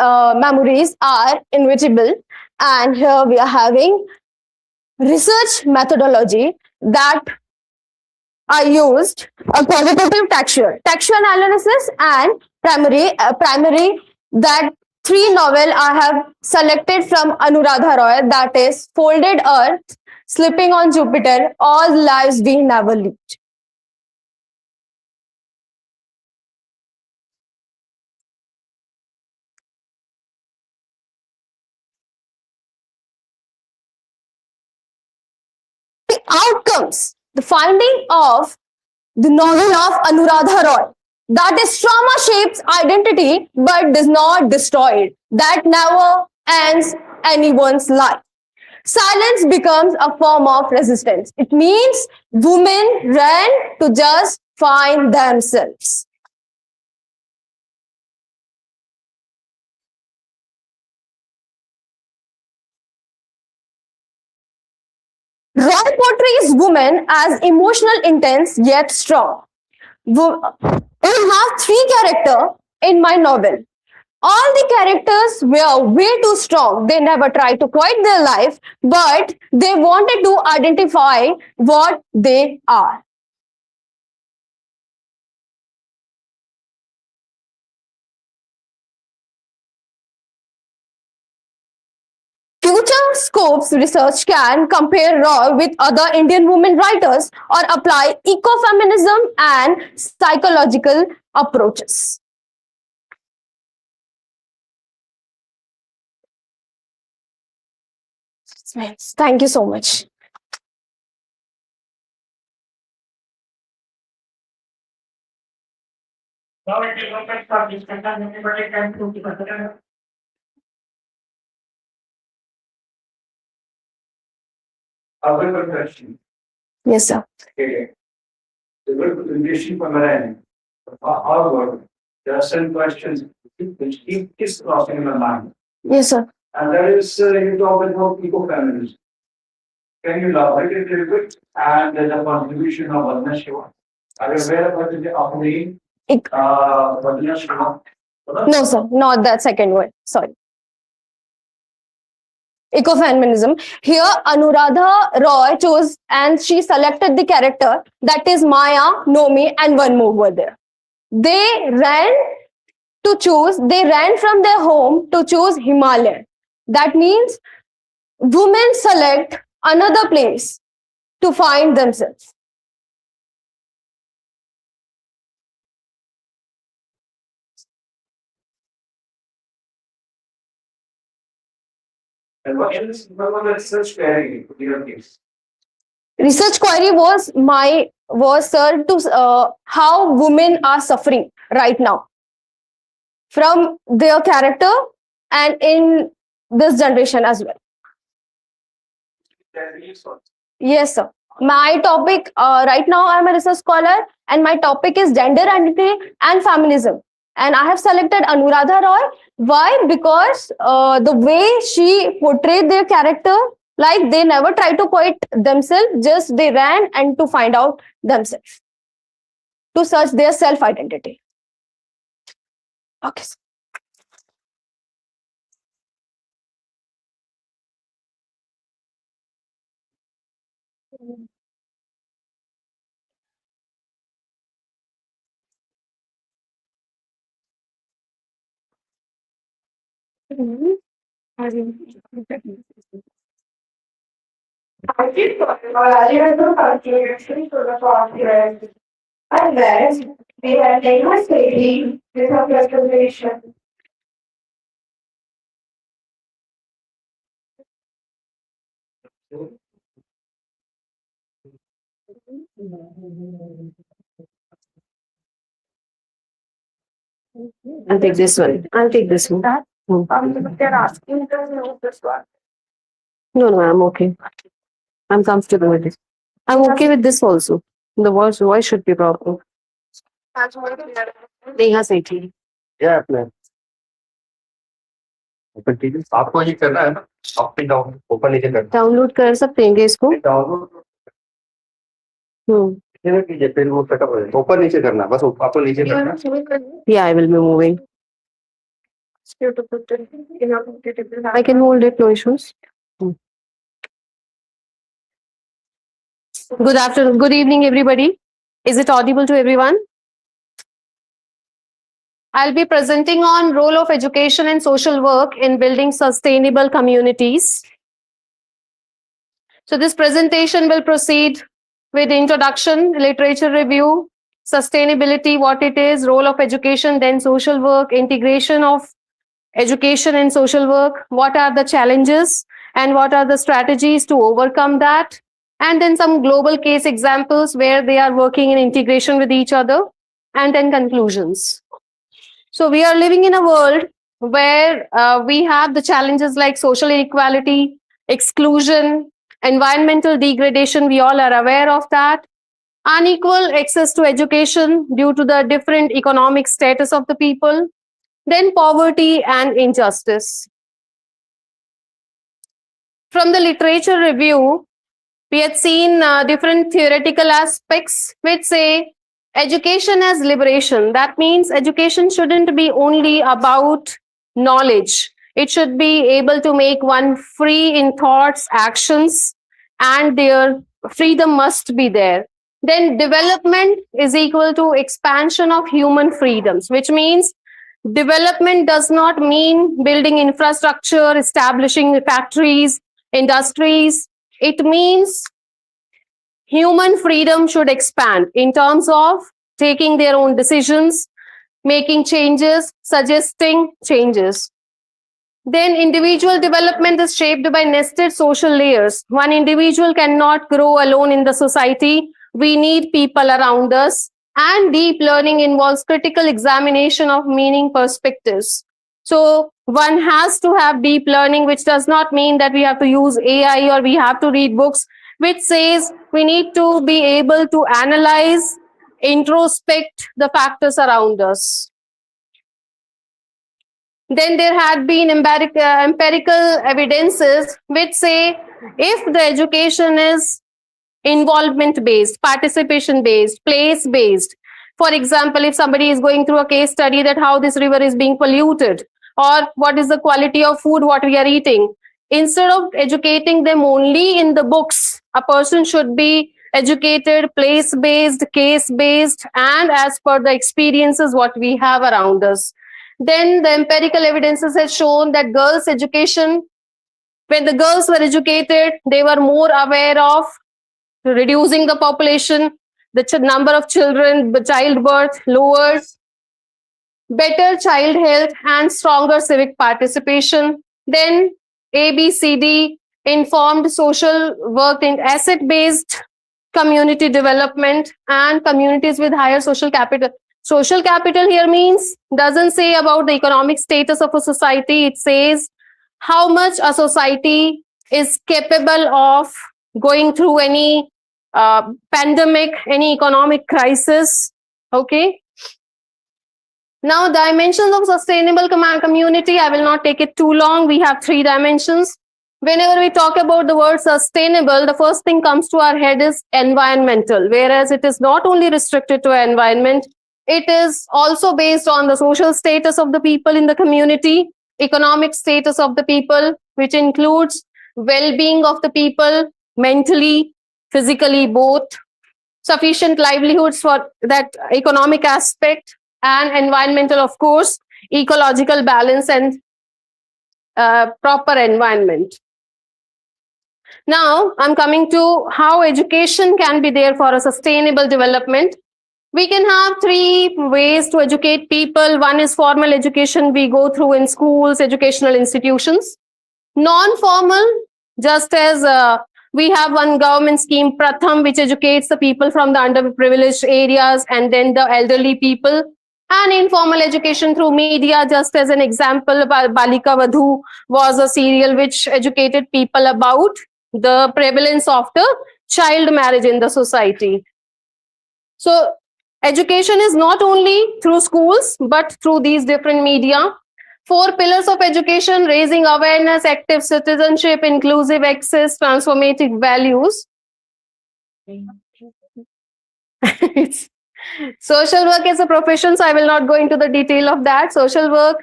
are invisible, and here we are having research methodology that I used a qualitative textual analysis and primary, that three novel I have selected from Anuradha Roy, that is Folded Earth, Slipping on Jupiter, All Lives We Never Lived. The outcomes, the finding of the novel of Anuradha Roy, that is trauma shapes identity but does not destroy it. That never ends anyone's life. Silence becomes a form of resistance. It means women run to just find themselves. Roy portrays women as emotional, intense yet strong. I have three characters in my novel. All the characters were way too strong. They never tried to quit their life, but they wanted to identify what they are. Future Scopes research can compare Roy with other Indian women writers or apply ecofeminism and psychological approaches. Thank you so much. Available question. Yes, sir. Okay. relationship में our there are certain questions which keep crossing in my mind. Yes, sir. And that is, you talk about ecofeminism. Can you elaborate it a little bit? And the contribution of Vandana Shiva. Are you aware about the Apuri, Vandana Shiva? No, sir, not that second word. Sorry. Ecofeminism. Here, Anuradha Roy chose and she selected the character that is Maya, Nomi, and one more were there. They ran from their home to choose Himalaya. That means women select another place to find themselves. And what is the research query in your case? Research query was sir to how women are suffering right now from their character and in this generation as well. Yes, sir. My topic right now, I'm a research scholar and my topic is gender identity and feminism. And I have selected Anuradha Roy. Why? Because the way she portrayed their character, like they never try to quit themselves, just they ran and to find out themselves, to search their self-identity. Okay. Sir. I did valuable contribution to the Congress, and then we had demonstrating with a presentation. I'll take this one. I'll take this one. They're asking to know this one. No, I'm okay. I'm comfortable with it. I'm okay with this also. The voice should be proper. That's what we are. Neha Sethi. क्या है अपने open TV आपको ये करना है ना up and down ऊपर नीचे करना डाउनलोड कर सकते हैं क्या इसको? डाउनलोड हम्म. कीजिए फिर वो सेटअप हो जाएगा ऊपर नीचे करना बस आपको नीचे करना Yeah, I will be moving. I can hold it, no issues. Good afternoon, good evening, everybody. Is it audible to everyone? I'll be presenting on role of education and social work in building sustainable communities. So this presentation will proceed with introduction, literature review, sustainability, what it is, role of education, then social work, integration of education and social work, what are the challenges and what are the strategies to overcome that, and then some global case examples where they are working in integration with each other, and then conclusions. So we are living in a world where we have the challenges like social inequality, exclusion, environmental degradation, we all are aware of that, unequal access to education due to the different economic status of the people, then poverty and injustice. From the literature review, we had seen different theoretical aspects which say education as liberation. That means education shouldn't be only about knowledge. It should be able to make one free in thoughts, actions, and their freedom must be there. Then development is equal to expansion of human freedoms, which means development does not mean building infrastructure, establishing factories, industries. It means human freedom should expand in terms of taking their own decisions, making changes, suggesting changes. Then individual development is shaped by nested social layers. One individual cannot grow alone in the society. We need people around us. And deep learning involves critical examination of meaning perspectives. So one has to have deep learning, which does not mean that we have to use AI or we have to read books, which says we need to be able to analyze introspect the factors around us. Then there had been empirical evidences which say if the education is involvement based, participation based, place based. For example, if somebody is going through a case study that how this river is being polluted or what is the quality of food what we are eating, instead of educating them only in the books, a person should be educated place based, case based, and as per the experiences what we have around us. Then the empirical evidences has shown that girls education, when the girls were educated, they were more aware of reducing the population, the number of children, the childbirth lowers, better child health, and stronger civic participation. Then ABCD, informed social work in asset-based community development and communities with higher social capital. Social capital here means doesn't say about the economic status of a society. It says how much a society is capable of going through any pandemic, any economic crisis. Okay. Now, dimensions of sustainable community, I will not take it too long. We have 3 dimensions. Whenever we talk about the word sustainable, the first thing comes to our head is environmental, whereas it is not only restricted to environment, it is also based on the social status of the people in the community, economic status of the people, which includes well-being of the people, mentally, physically, both, sufficient livelihoods for that economic aspect, and environmental, of course, ecological balance and proper environment. Now, I'm coming to how education can be there for a sustainable development. We can have 3 ways to educate people. One is formal education we go through in schools, educational institutions. Non-formal, just as we have one government scheme, Pratham, which educates the people from the underprivileged areas and then the elderly people. And informal education through media, just as an example, Balika Vadhu was a serial which educated people about the prevalence of the child marriage in the society. So education is not only through schools, but through these different media. 4 pillars of education: raising awareness, active citizenship, inclusive access, transformative values. Social work is a profession, so I will not go into the detail of that. Social work,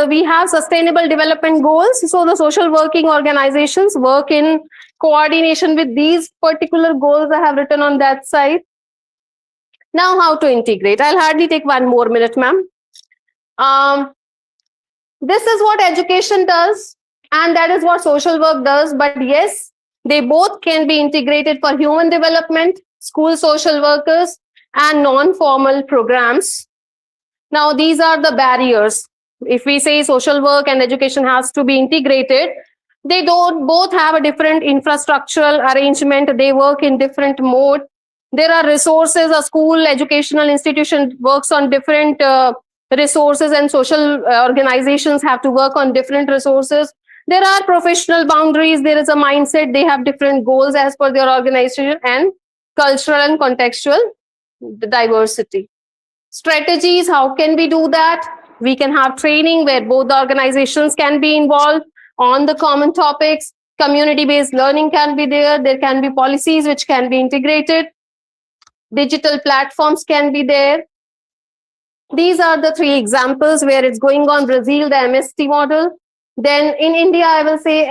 we have sustainable development goals. So the social working organizations work in coordination with these particular goals I have written on that side. Now, how to integrate? I'll hardly take 1 more minute, ma'am. This is what education does, and that is what social work does. But yes, they both can be integrated for human development, school social workers, and non-formal programs. Now, these are the barriers. If we say social work and education has to be integrated, they don't both have a different infrastructural arrangement. They work in different mode. There are resources. A school educational institution works on different resources, and social organizations have to work on different resources. There are professional boundaries. There is a mindset. They have different goals as per their organization, and cultural and contextual diversity. Strategies, how can we do that? We can have training where both the organizations can be involved on the common topics. Community-based learning can be there. There can be policies which can be integrated. Digital platforms can be there. These are the 3 examples where it's going on. Brazil, the MST model. Then in India, I will say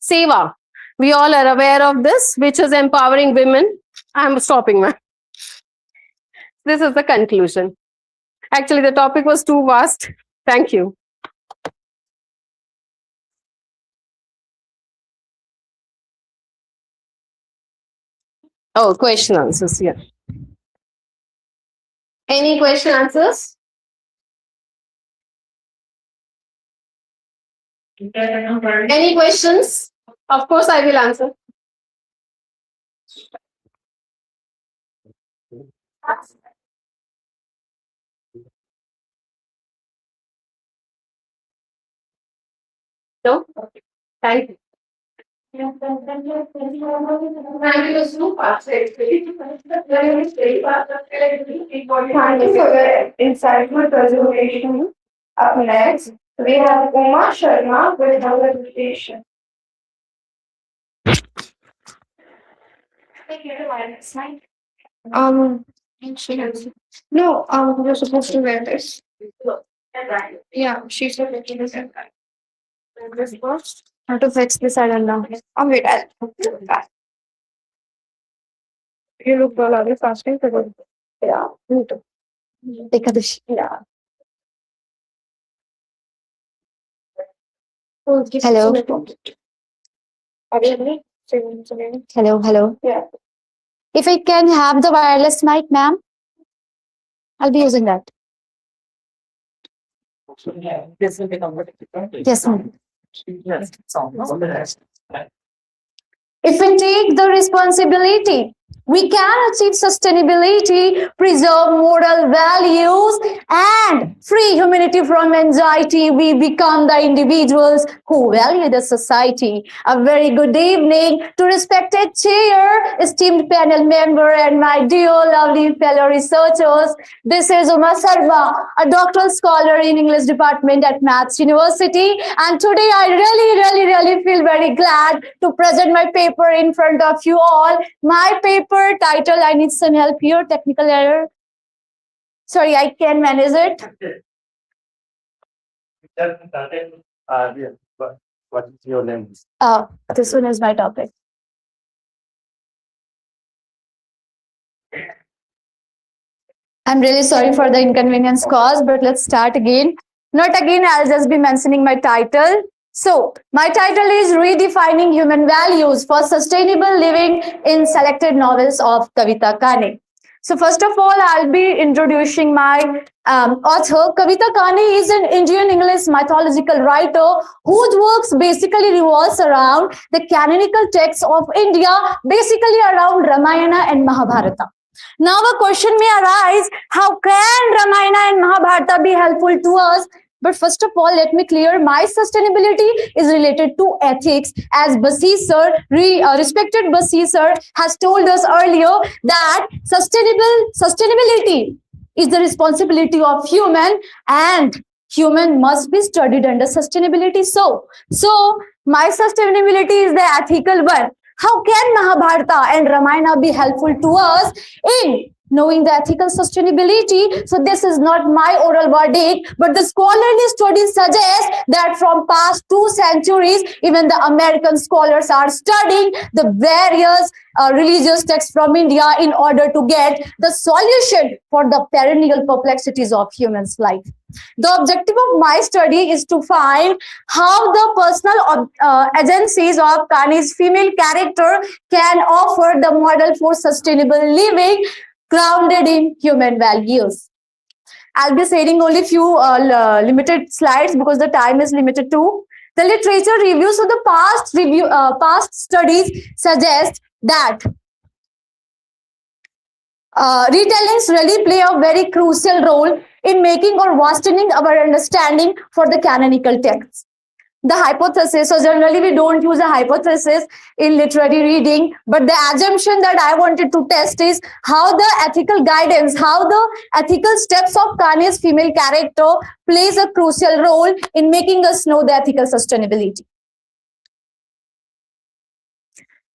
SEVA. We all are aware of this, which is empowering women. I'm stopping, ma'am. This is the conclusion. Actually, the topic was too vast. Thank you. Oh, question answers here. Any question answers? Any questions? Of course, I will answer. No? Okay. Thank you. Thank you for your insightful presentation. Up next, we have Uma Sharma with her presentation. No, you're supposed to wear this. Yeah, she said making this and that. How to fix this? I don't know. Oh wait, I'll do that. You look well. Are you fasting today? Yeah, me too. Ekadashi. Yeah. Hello. Are you ready? Say- Hello, hello. Yeah. If I can have the wireless mic, ma'am, I'll be using that. This will become Yes, ma'am. Yes. If we take the responsibility, we can achieve sustainability, preserve moral values, and free humanity from anxiety. We become the individuals who value the society. A very good evening to respected chair, esteemed panel member, and my dear lovely fellow researchers. This is Uma Sharma, a doctoral scholar in English department at Maths University. And today I really feel very glad to present my paper in front of you all. My paper title, I need some help here, technical error. Sorry, I can manage it. What is your name? This one is my topic. I'm really sorry for the inconvenience caused, but let's start again. Not again, I'll just be mentioning my title. So, my title is Redefining Human Values for Sustainable Living in Selected Novels of Kavita Kane. So, first of all, I'll be introducing my author. Kavita Kane is an Indian English mythological writer whose works basically revolves around the canonical texts of India, basically around Ramayana and Mahabharata. Now, a question may arise, how can Ramayana and Mahabharata be helpful to us? But first of all, let me clear, my sustainability is related to ethics, as Basi sir, respected Basi sir has told us earlier that sustainability is the responsibility of human, and human must be studied under sustainability. So my sustainability is the ethical one. How can Mahabharata and Ramayana be helpful to us in knowing the ethical sustainability? So this is not my oral verdict, but the scholarly studies suggest that from past 2 centuries, even the American scholars are studying the various religious texts from India in order to get the solution for the perennial perplexities of humans' life. The objective of my study is to find how the personal agencies of Kane's female character can offer the model for sustainable living grounded in human values. I'll be sharing only few limited slides because the time is limited too. The literature reviews of the past studies suggest that retellings really play a very crucial role in making or vastning our understanding for the canonical texts. The hypothesis, so generally we don't use a hypothesis in literary reading, but the assumption that I wanted to test is how the ethical guidance, how the ethical steps of Kane's female character plays a crucial role in making us know the ethical sustainability.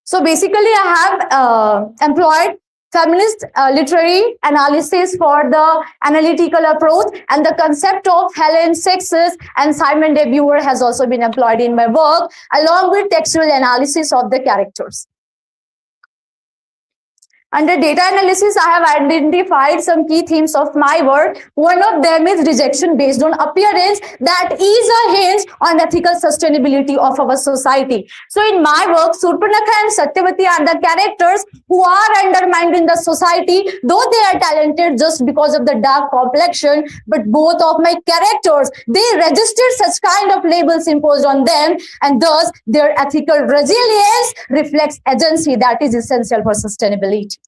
So basically I have employed feminist literary analysis for the analytical approach, and the concept of Helen Sexes and Simon de Beauvoir has also been employed in my work, along with textual analysis of the characters. Under data analysis, I have identified some key themes of my work. One of them is rejection based on appearance, that is a hint on ethical sustainability of our society. So in my work, Surpanakha and Satyavati are the characters who are undermined in the society, though they are talented just because of the dark complexion. But both of my characters, they registered such kind of labels imposed on them, and thus their ethical resilience reflects agency that is essential for sustainability.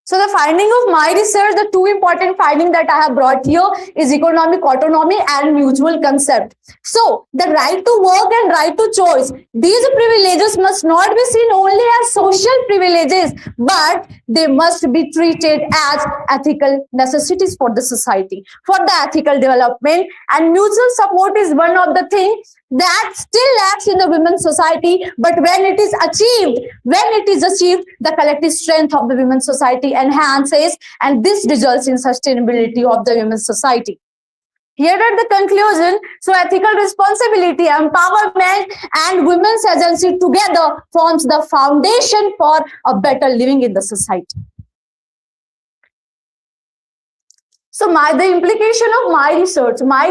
So the finding of my research, the two important findings that I have brought here is economic autonomy and mutual consent. So the right to work and right to choice, these privileges must not be seen only as social privileges, but they must be treated as ethical necessities for the society, for the ethical development. And mutual support is one of the things that still lacks in the women's society, but when it is achieved, the collective strength of the women's society enhances, and this results in sustainability of the women's society. Here at the conclusion, so ethical responsibility, empowerment, and women's agency together forms the foundation for a better living in the society. So the implication of my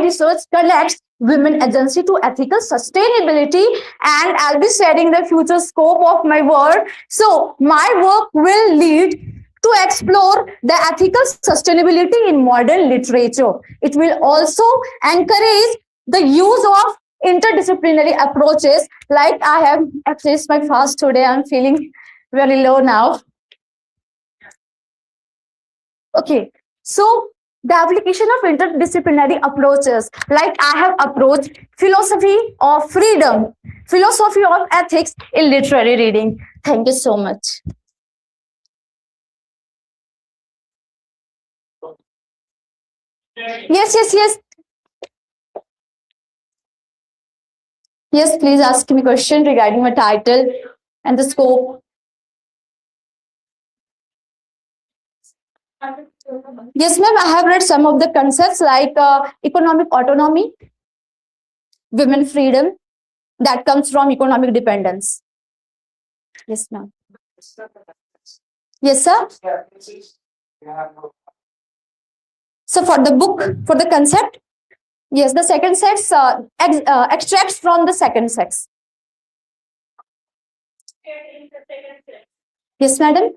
research connects women agency to ethical sustainability, and I'll be sharing the future scope of my work. So my work will lead to explore the ethical sustainability in modern literature. It will also encourage the use of interdisciplinary approaches. Like I have accessed my fast today, I'm feeling very low now. Okay, so the application of interdisciplinary approaches, like I have approached philosophy of freedom, philosophy of ethics in literary reading. Thank you so much. Yes. Yes, please ask me a question regarding my title and the scope. Yes, ma'am, I have read some of the concepts like economic autonomy, women freedom, that comes from economic dependence. Yes, ma'am. Yes, sir. So for the book, for the concept, yes, the second sex extracts from the second sex. Yes, madam.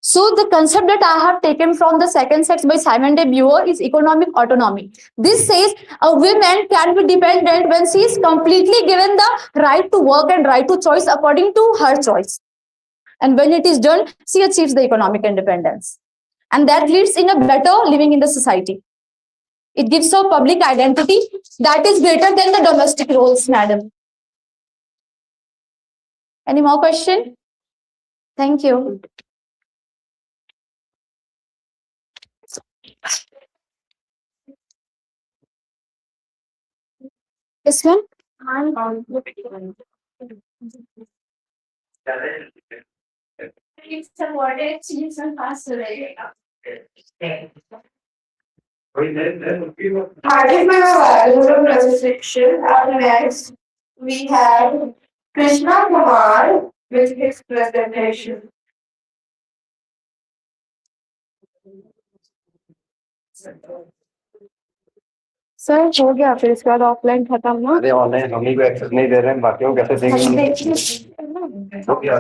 So the concept that I have taken from the second sex by Simon de Beauvoir is economic autonomy. This says a woman can be dependent when she is completely given the right to work and right to choice according to her choice. And when it is done, she achieves the economic independence. And that leads in a better living in the society. It gives her public identity that is greater than the domestic roles, madam. Any more question? Thank you. Yes, ma'am. It's awarded to some faster. Starting my valuable presentation, up next we have Krishna Kumar with his presentation. Sir हो गया फिर इसके बाद offline खत्म ना अरे online हम ही को एक्सेस नहीं दे रहे हैं बाकियों को कैसे देंगे हो गया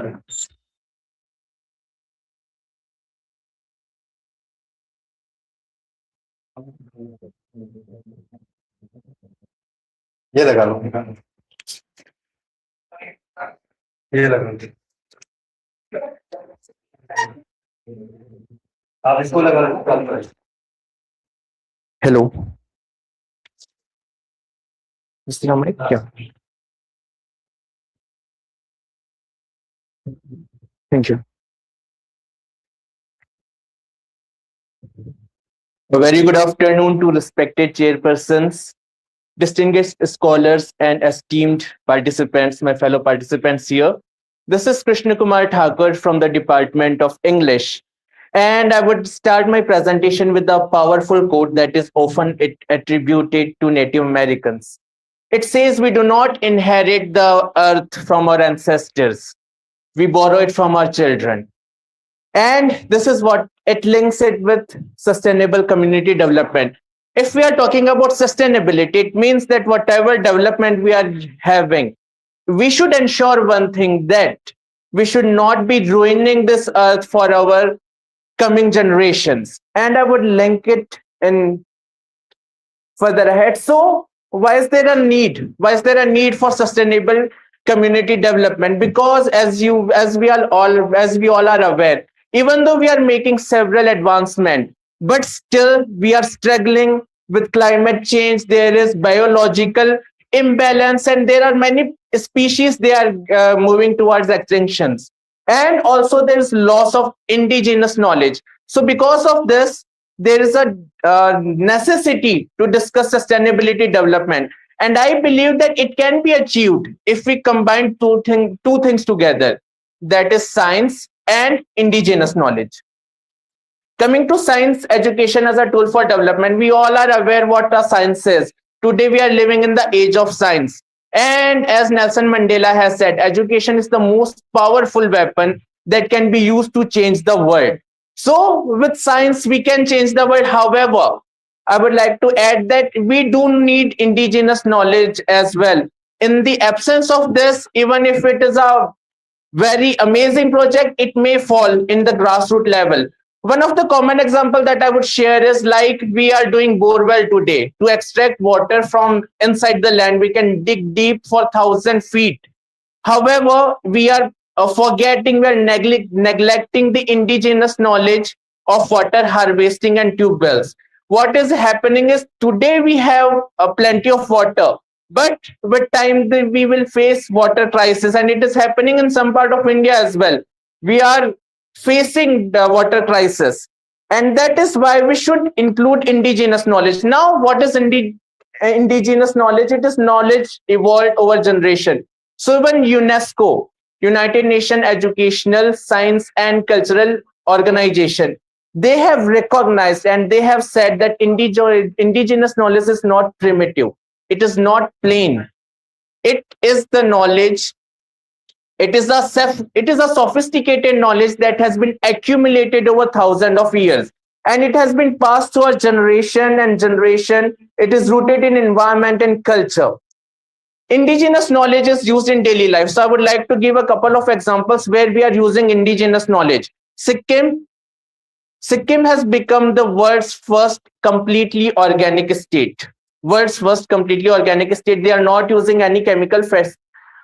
ये लगा लो ये लगा लो आप इसको लगा लो हेलो क्या thank you A very good afternoon to respected chairpersons, distinguished scholars, and esteemed participants, my fellow participants here. This is Krishna Kumar Thakur from the Department of English. And I would start my presentation with a powerful quote that is often attributed to Native Americans. It says, "We do not inherit the earth from our ancestors. We borrow it from our children." And this is what it links it with sustainable community development. If we are talking about sustainability, it means that whatever development we are having, we should ensure one thing, that we should not be ruining this earth for our coming generations. And I would link it in further ahead. So why is there a need? Why is there a need for sustainable community development, because as we all are aware, even though we are making several advancements, but still we are struggling with climate change. There is biological imbalance, and there are many species they are moving towards extinctions, and also there is loss of indigenous knowledge. So because of this, there is a necessity to discuss sustainability development, and I believe that it can be achieved if we combine two things together, that is science and indigenous knowledge. Coming to science education as a tool for development, we all are aware what a science is. Today we are living in the age of science. And as Nelson Mandela has said, education is the most powerful weapon that can be used to change the world. So with science, we can change the world. However, I would like to add that we do need indigenous knowledge as well. In the absence of this, even if it is a very amazing project, it may fall in the grassroots level. One of the common example that I would share is like we are doing borewell today. To extract water from inside the land, we can dig deep for 1,000 feet. However, we are forgetting, we are neglecting the indigenous knowledge of water harvesting and tube wells. What is happening is today we have plenty of water, but with time we will face water crisis, and it is happening in some part of India as well. We are facing the water crisis, and that is why we should include indigenous knowledge. Now, what is indigenous knowledge? It is knowledge evolved over generation. So even UNESCO, United Nations Educational, Science and Cultural Organization, they have recognized and they have said that indigenous knowledge is not primitive. It is not plain. It is the knowledge. It is a sophisticated knowledge that has been accumulated over thousands of years, and it has been passed to a generation and generation. It is rooted in environment and culture. Indigenous knowledge is used in daily life. So I would like to give a couple of examples where we are using indigenous knowledge. Sikkim has become the world's first completely organic state. World's first completely organic state. They are not using any chemical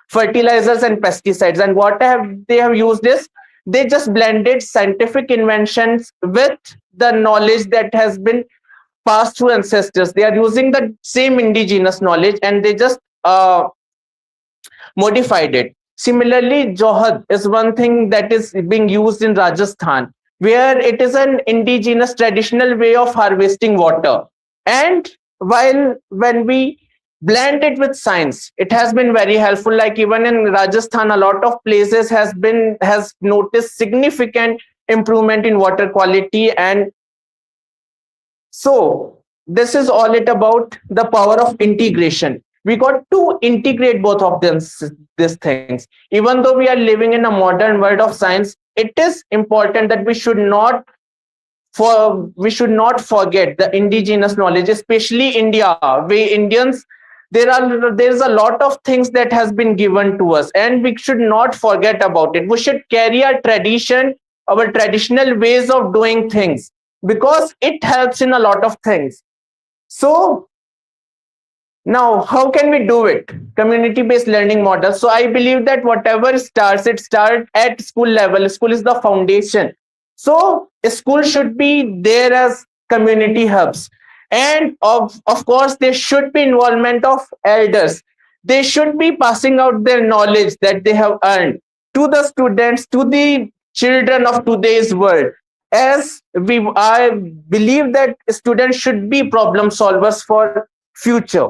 fertilizers and pesticides. And what they have used is they just blended scientific inventions with the knowledge that has been passed through ancestors. They are using the same indigenous knowledge and they just modified it. Similarly, johad is one thing that is being used in Rajasthan, where it is an indigenous traditional way of harvesting water. And when we blend it with science, it has been very helpful. Like even in Rajasthan, a lot of places has noticed significant improvement in water quality. And so this is all it about the power of integration. We got to integrate both of these things. Even though we are living in a modern world of science, it is important that we should not forget the indigenous knowledge, especially India. We Indians, there's a lot of things that has been given to us, and we should not forget about it. We should carry our tradition, our traditional ways of doing things, because it helps in a lot of things. So now, how can we do it? Community-based learning model. So I believe that whatever starts, it starts at school level. School is the foundation. So school should be there as community hubs. And of course, there should be involvement of elders. They should be passing out their knowledge that they have earned to the students, to the children of today's world. I believe that students should be problem solvers for future.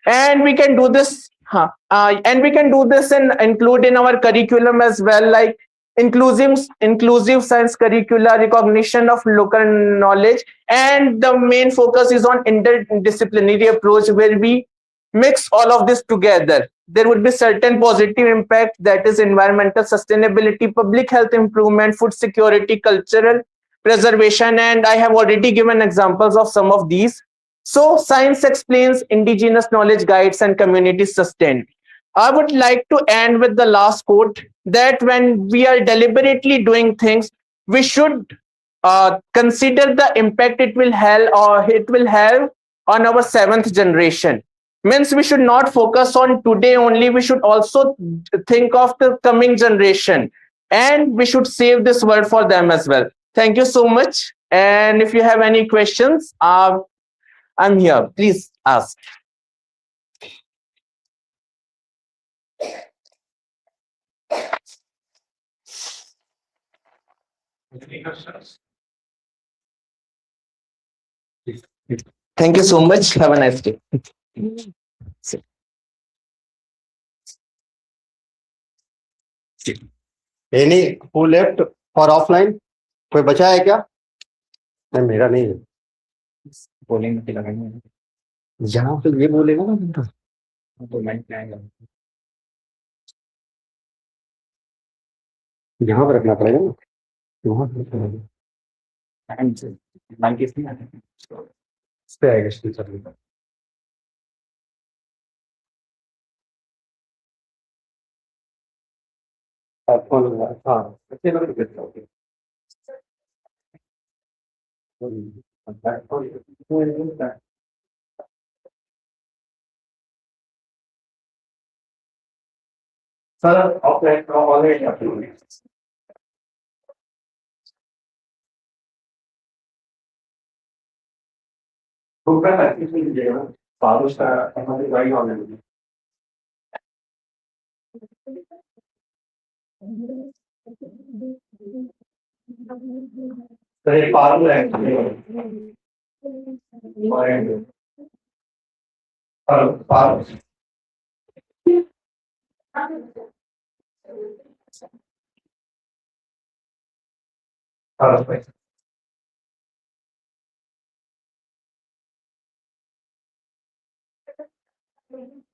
And we can do this and we can do this and include in our curriculum as well, like inclusive science curricula, recognition of local knowledge, and the main focus is on interdisciplinary approach, where we mix all of this together. There would be certain positive impact, that is environmental sustainability, public health improvement, food security, cultural preservation, and I have already given examples of some of these. So science explains, indigenous knowledge guides, and community sustain. I would like to end with the last quote, that when we are deliberately doing things, we should consider the impact it will have on our seventh generation. Means we should not focus on today only, we should also think of the coming generation, and we should save this world for them as well. Thank you so much, and if you have any questions, I'm here, please ask. Any questions? Thank you so much, have a nice day. Any who left for offline? कोई बचा है क्या? नहीं, मेरा नहीं है. बोलेंगे लगाएंगे यहाँ पे ये बोलेगा ना बंदा. तो मैं आएगा यहाँ पर रखना पड़ेगा ना. वहाँ पे रखना पड़ेगा. बैंक किसमें इस पे आएगा स्पीकर. हाँ. सर ऑपरेट ऑलरेडी अप्रूव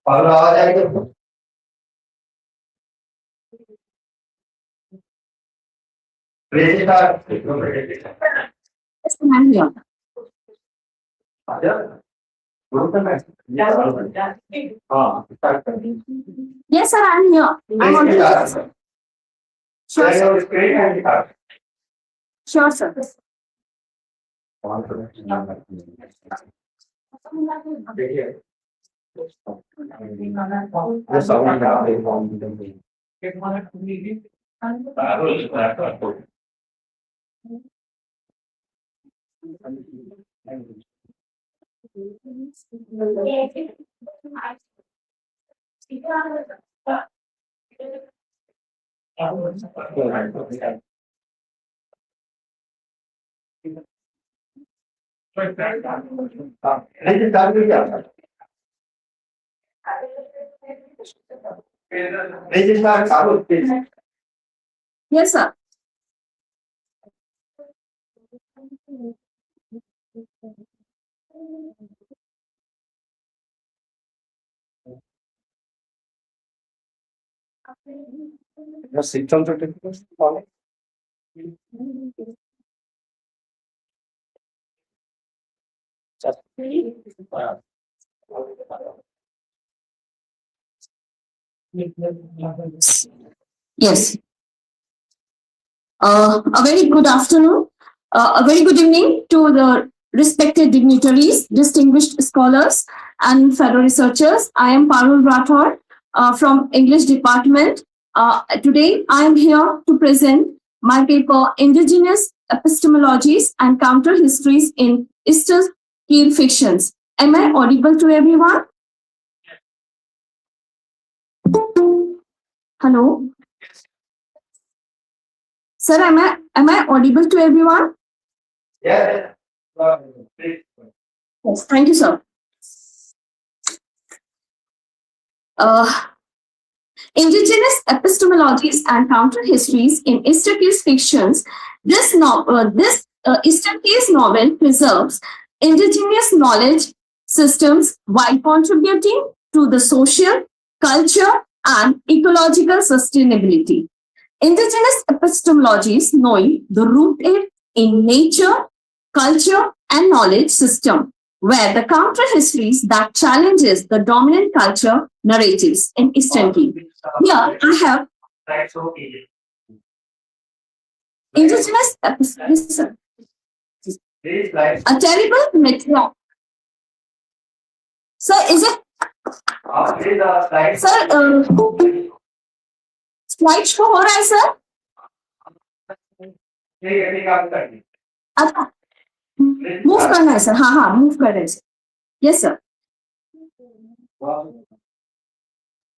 और आवाज आएगी. Yes, sir, I'm here. I'm on. Sure, sir. Sure, sir. Yes, sir. Symptom certificate. Yes. A very good afternoon, a very good evening to the respected dignitaries, distinguished scholars, and fellow researchers. I am Parul Rathod from English department. Today, I am here to present my paper, Indigenous Epistemologies and Counter Histories in Eastern Fictions. Am I audible to everyone? Hello? Sir, am I audible to everyone? Yes. Yes, thank you, sir. Indigenous Epistemologies and Counter Histories in Eastern Fictions. This Eastern novel preserves indigenous knowledge systems while contributing to the social, culture, and ecological sustainability. Indigenous epistemologies knowing the rooted in nature, culture, and knowledge system, where the counter histories that challenges the dominant culture narratives in Eastern Key. Here I have indigenous epistemologies. A terrible meteor. Sir, is it sir slide show हो रहा है sir? अच्छा move करना है sir, हाँ हाँ move कर रहे हैं sir. Yes sir.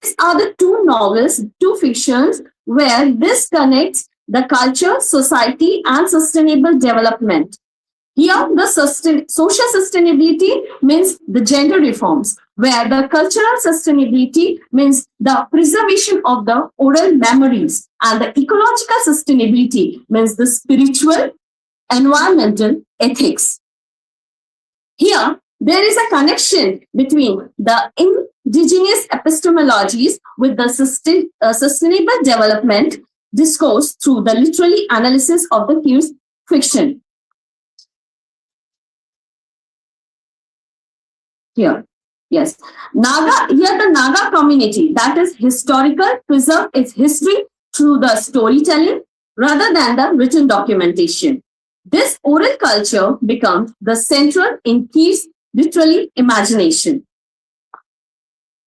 These are the two novels, two fictions where this connects the culture, society, and sustainable development. Here, the social sustainability means the gender reforms, where the cultural sustainability means the preservation of the oral memories, and the ecological sustainability means the spiritual, environmental ethics. Here, there is a connection between the indigenous epistemologies with the sustainable development discourse through the literary analysis of the Keir's fiction. Here, yes. Here the Naga community, that is historical, preserve its history through the storytelling rather than the written documentation. This oral culture becomes the central in Keir's literary imagination.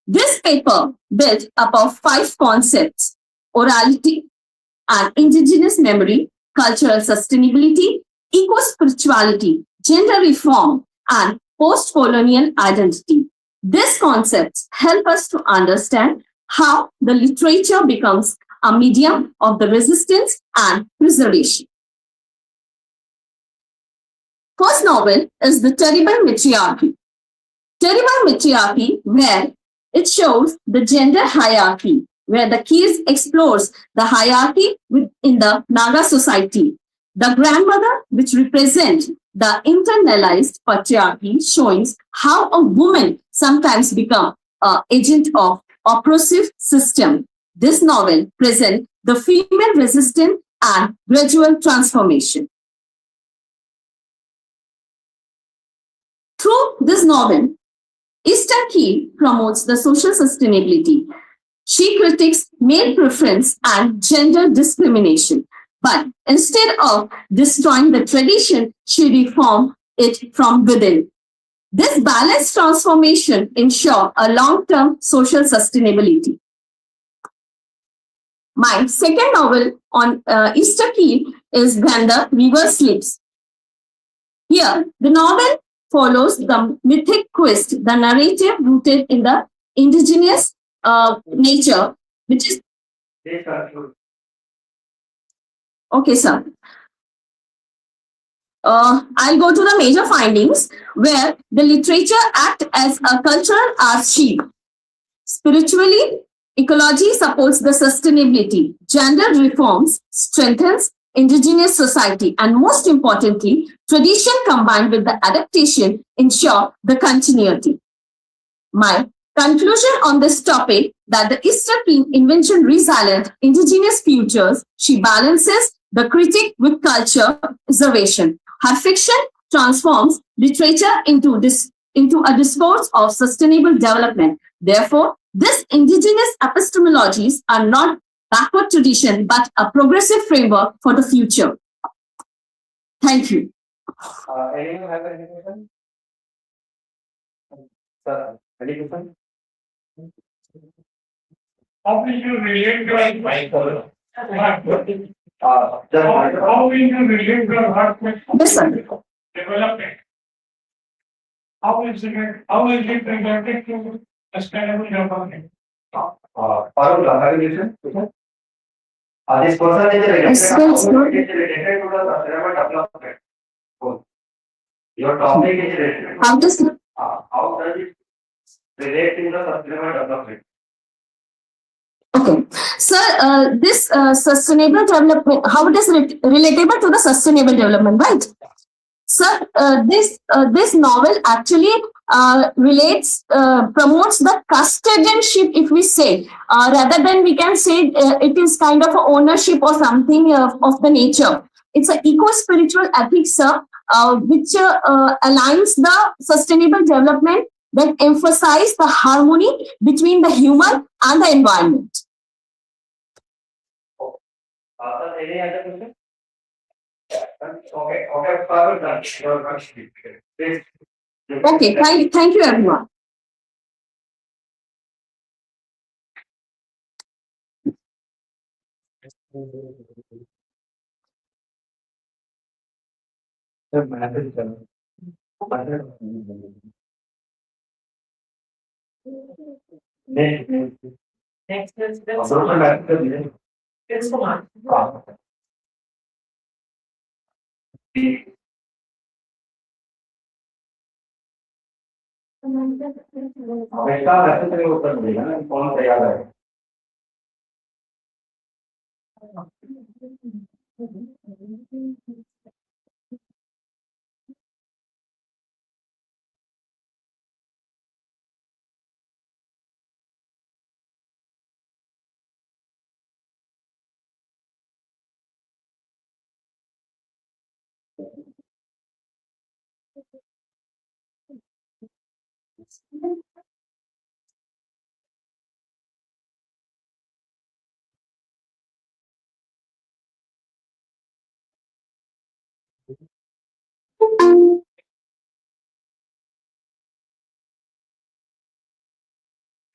This paper built upon 5 concepts: orality and indigenous memory, cultural sustainability, eco-spirituality, gender reform, and post-colonial identity. These concepts help us to understand how the literature becomes a medium of the resistance and preservation. First novel is The Terrible Matriarchy. Terrible Matriarchy, where it shows the gender hierarchy, where the Keys explores the hierarchy within the Naga society. The grandmother, which represents the internalized patriarchy, showing how a woman sometimes becomes an agent of oppressive system. This novel presents the female resistance and gradual transformation. Through this novel, Easter Key promotes the social sustainability. She critiques male preference and gender discrimination, but instead of destroying the tradition, she reforms it from within. This balanced transformation ensures a long-term social sustainability. My second novel on Easter Key is When the River Sleeps. Here, the novel follows the mythic quest, the narrative rooted in the indigenous nature, which is... Okay, sir. I'll go to the major findings, where the literature acts as a cultural archive. Spiritually, ecology supports the sustainability. Gender reforms strengthens indigenous society, and most importantly, tradition combined with the adaptation ensure the continuity. My conclusion on this topic, that the Easter Queen invention resilient indigenous futures, she balances the critique with culture preservation. Her fiction transforms literature into a discourse of sustainable development. Therefore, these indigenous epistemologies are not backward tradition, but a progressive framework for the future. Thank you. Anyone have any question? Sir, any question? How will you relate your How how will you relate your work with Yes, sir. development? How is it related to sustainable development? Parul, have you listened? This person is related Yes, sir. to the sustainable development. Your topic is related. How does How does it relate to the sustainable development? Okay, sir, this sustainable development, how it is relatable to the sustainable development, right? Sir, this novel actually promotes the custodianship, if we say, rather than we can say it is kind of a ownership or something of the nature. It's an eco-spiritual ethics, sir, which aligns the sustainable development that emphasize the harmony between the human and the environment. Any other question? Okay, Parul, done. Your question. Please. Okay, thank you everyone. इसका message नहीं उत्तर मिलेगा ना कौन तैयार है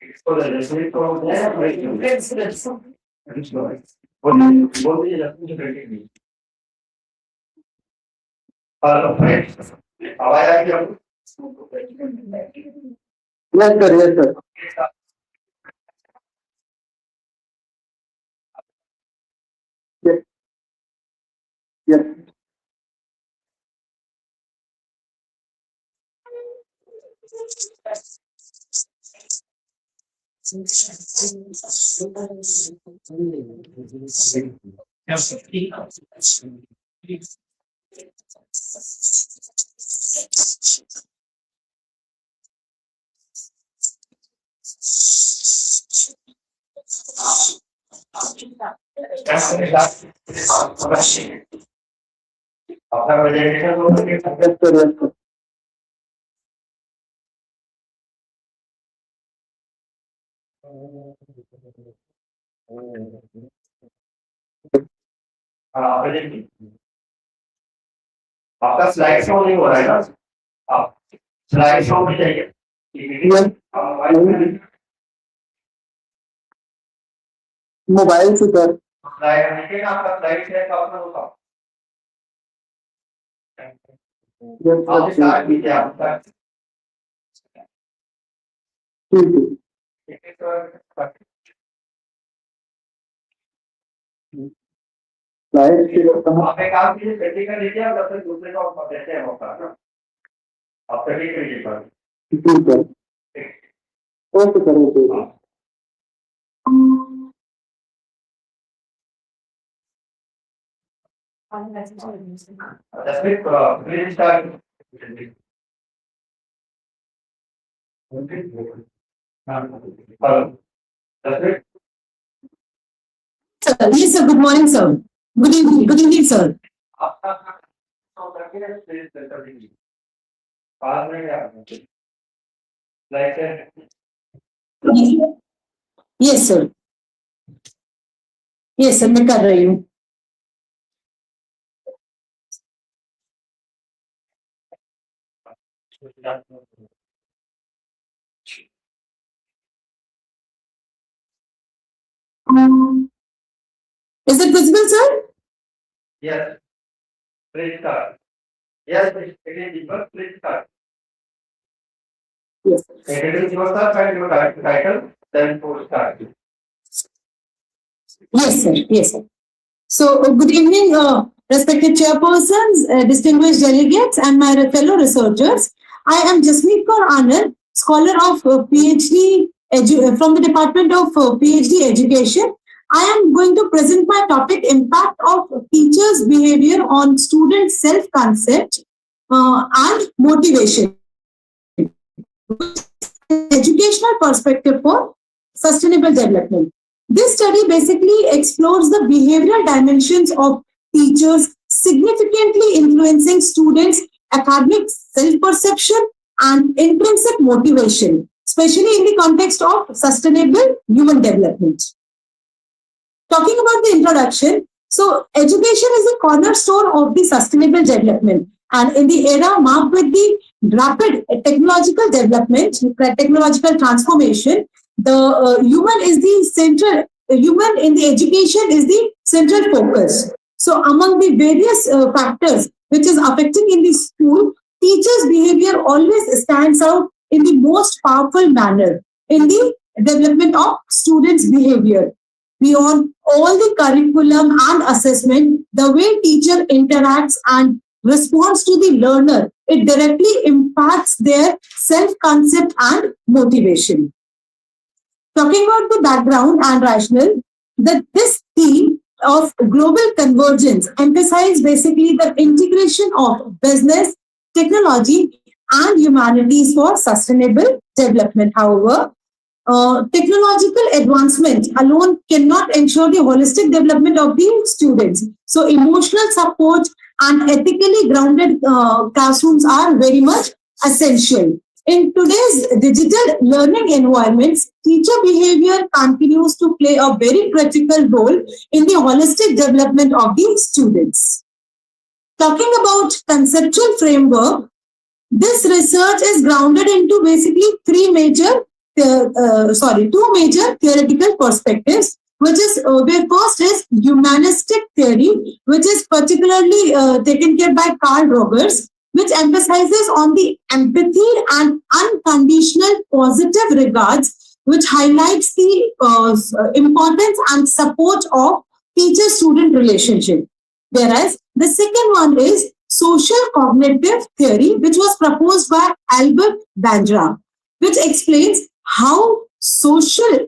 इसको registry तो बोलिए आवाज आ रही है Yes, sir. Yes, sir. Yes. Yes. अपना presentation Yes, sir. Yes, sir. आपका स्लाइड शो नहीं हो रहा है ना आप स्लाइड शो भी चाहिए Yes. मोबाइल से सर स्लाइड आपका स्लाइड शेयर का अपना होगा Yes, आप sir. स्टार्ट कीजिए आपका ठीक है स्लाइड शेयर कहाँ आप एक काम कीजिए पेटी का लीजिए और तब तक दूसरे का ऑफर देते हैं मौका आप पेटी का लीजिए पर ठीक है okay sir okay Jaspreet please start Jaspreet Sir, yes, sir. Good morning, sir. Good evening. Good evening, sir. आपका प्लीज कर दीजिए पास में क्या like Yes, sir. Yes, sir. मैं कर रही हूँ. Is it visible, sir? yes please start yes please please start Yes. introduce yourself and your title then to start Yes, sir. Yes, sir. So, good evening, respected chairpersons, distinguished delegates, and my fellow researchers. I am Jasmeet Kaur Anand, scholar of PhD from the Department of PhD Education. I am going to present my topic: impact of teachers' behavior on students' self-concept and motivation. Educational perspective for sustainable development. This study basically explores the behavioral dimensions of teachers significantly influencing students' academic self-perception and intrinsic motivation, especially in the context of sustainable human development. Talking about the introduction, so education is the cornerstone of the sustainable development. And in the era marked with the rapid technological development, technological transformation, the human is the central human in the education is the central focus. So among the various factors which is affecting in the school, teachers' behavior always stands out in the most powerful manner in the development of students' behavior. Beyond all the curriculum and assessment, the way teacher interacts and responds to the learner, it directly impacts their self-concept and motivation. Talking about the background and rationale, this theme of global convergence emphasizes basically the integration of business, technology, and humanities for sustainable development. However, technological advancement alone cannot ensure the holistic development of the students. So, emotional support and ethically grounded classrooms are very much essential. In today's digital learning environments, teacher behavior continues to play a very critical role in the holistic development of the students. Talking about conceptual framework, this research is grounded into basically two major theoretical perspectives, which is where first is humanistic theory, which is particularly taken care by Carl Rogers, which emphasizes on the empathy and unconditional positive regards, which highlights the importance and support of teacher-student relationship. Whereas the second one is social cognitive theory, which was proposed by Albert Bandura, which explains how social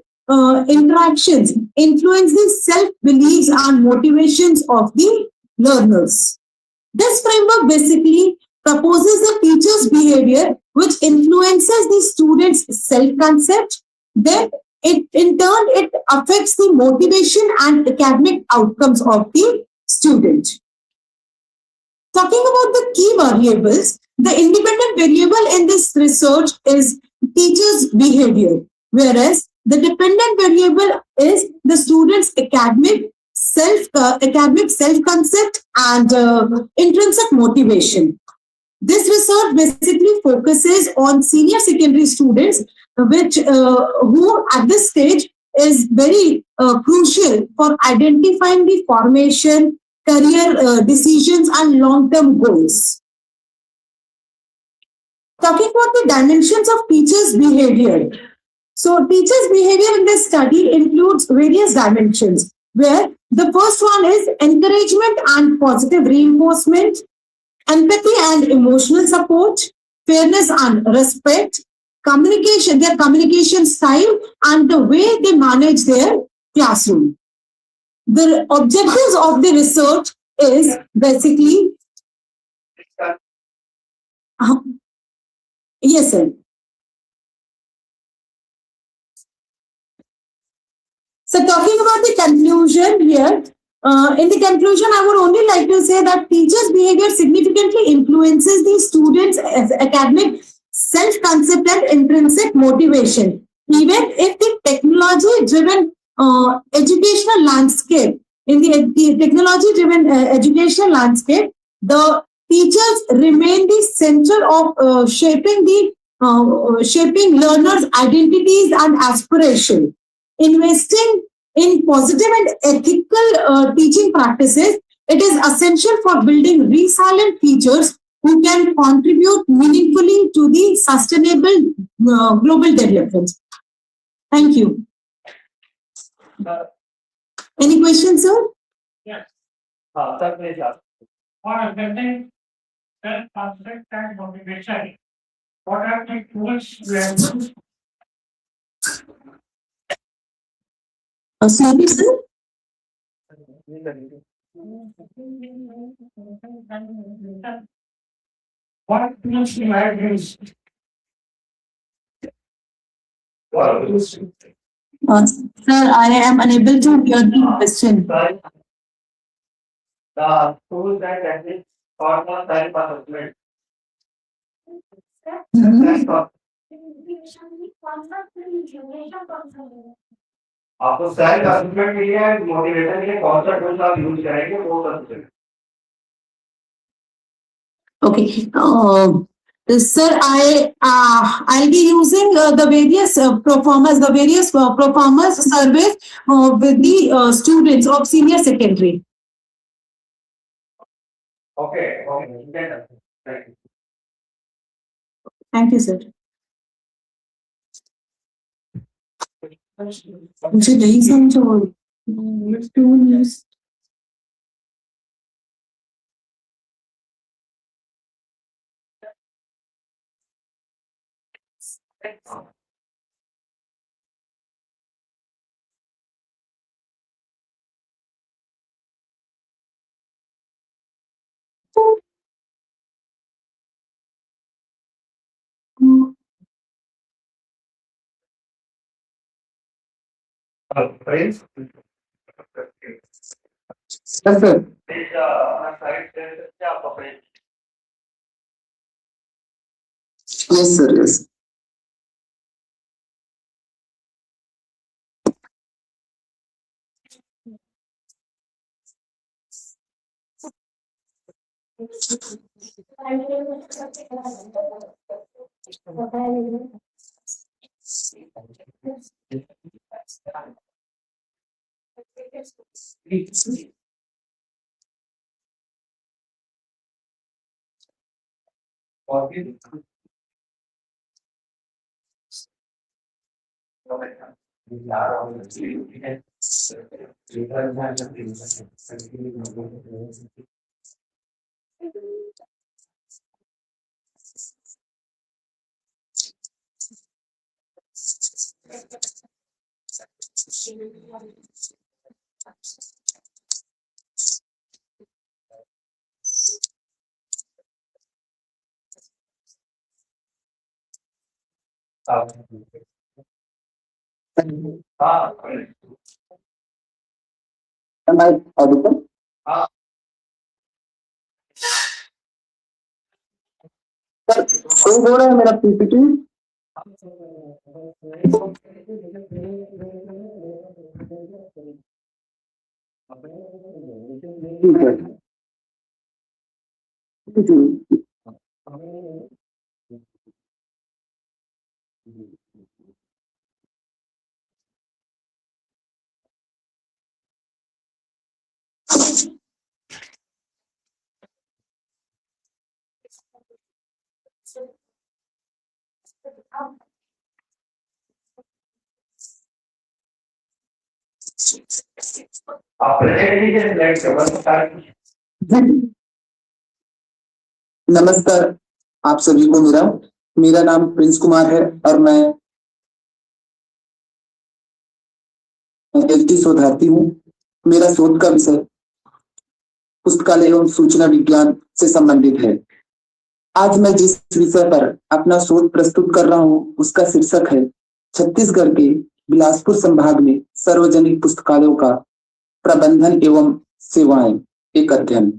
interactions influence the self-beliefs and motivations of the learners. This framework basically proposes the teacher's behavior which influences the student's self-concept. Then in turn, it affects the motivation and academic outcomes of the student. Talking about the key variables, the independent variable in this research is teacher's behavior, whereas the dependent variable is the student's academic self-concept and intrinsic motivation. This research basically focuses on senior secondary students, which who at this stage is very crucial for identifying the formation, career decisions, and long-term goals. Talking about the dimensions of teachers' behavior. So, teachers' behavior in this study includes various dimensions, where the first one is encouragement and positive reinforcement, empathy and emotional support, fairness and respect, communication, their communication style, and the way they manage their classroom. The objectives of the research is basically, yes, sir. So talking about the conclusion here, in the conclusion, I would only like to say that teachers' behavior significantly influences the students' academic self-concept and intrinsic motivation. Even if the technology-driven educational landscape, in the technology-driven educational landscape, the teachers remain the center of shaping learners' identities and aspirations. Investing in positive and ethical teaching practices, it is essential for building resilient teachers who can contribute meaningfully to the sustainable global development. Thank you. Any questions, sir? Yes. For building self-concept and motivation, what are the tools we have used? Sorry, sir. What tools you have used? Sir, I am unable to hear the question. The tools that exist for the self-assessment. आपको self assessment के लिए motivation के लिए कौन सा tool आप use करेंगे वो कर सकते हैं Okay. Sir, I'll be using the various performance surveys with the students of senior secondary. Okay. Okay. Thank you, sir. मुझे नहीं समझ टू न्यूज Prince. Yes, sir. Yes, sir. Yes. Am I audible? Sir कोई बोल रहा है मेरा पीपीटी ठीक है जी नमस्कार आप सभी को मेरा मेरा नाम प्रिंस कुमार है और मैं एलटी शोधार्थी हूँ मेरा शोध का विषय पुस्तकालय एवं सूचना विज्ञान से संबंधित है आज मैं जिस विषय पर अपना शोध प्रस्तुत कर रहा हूँ उसका शीर्षक है छत्तीसगढ़ के बिलासपुर संभाग में सार्वजनिक पुस्तकालयों का प्रबंधन एवं सेवाएं एक अध्ययन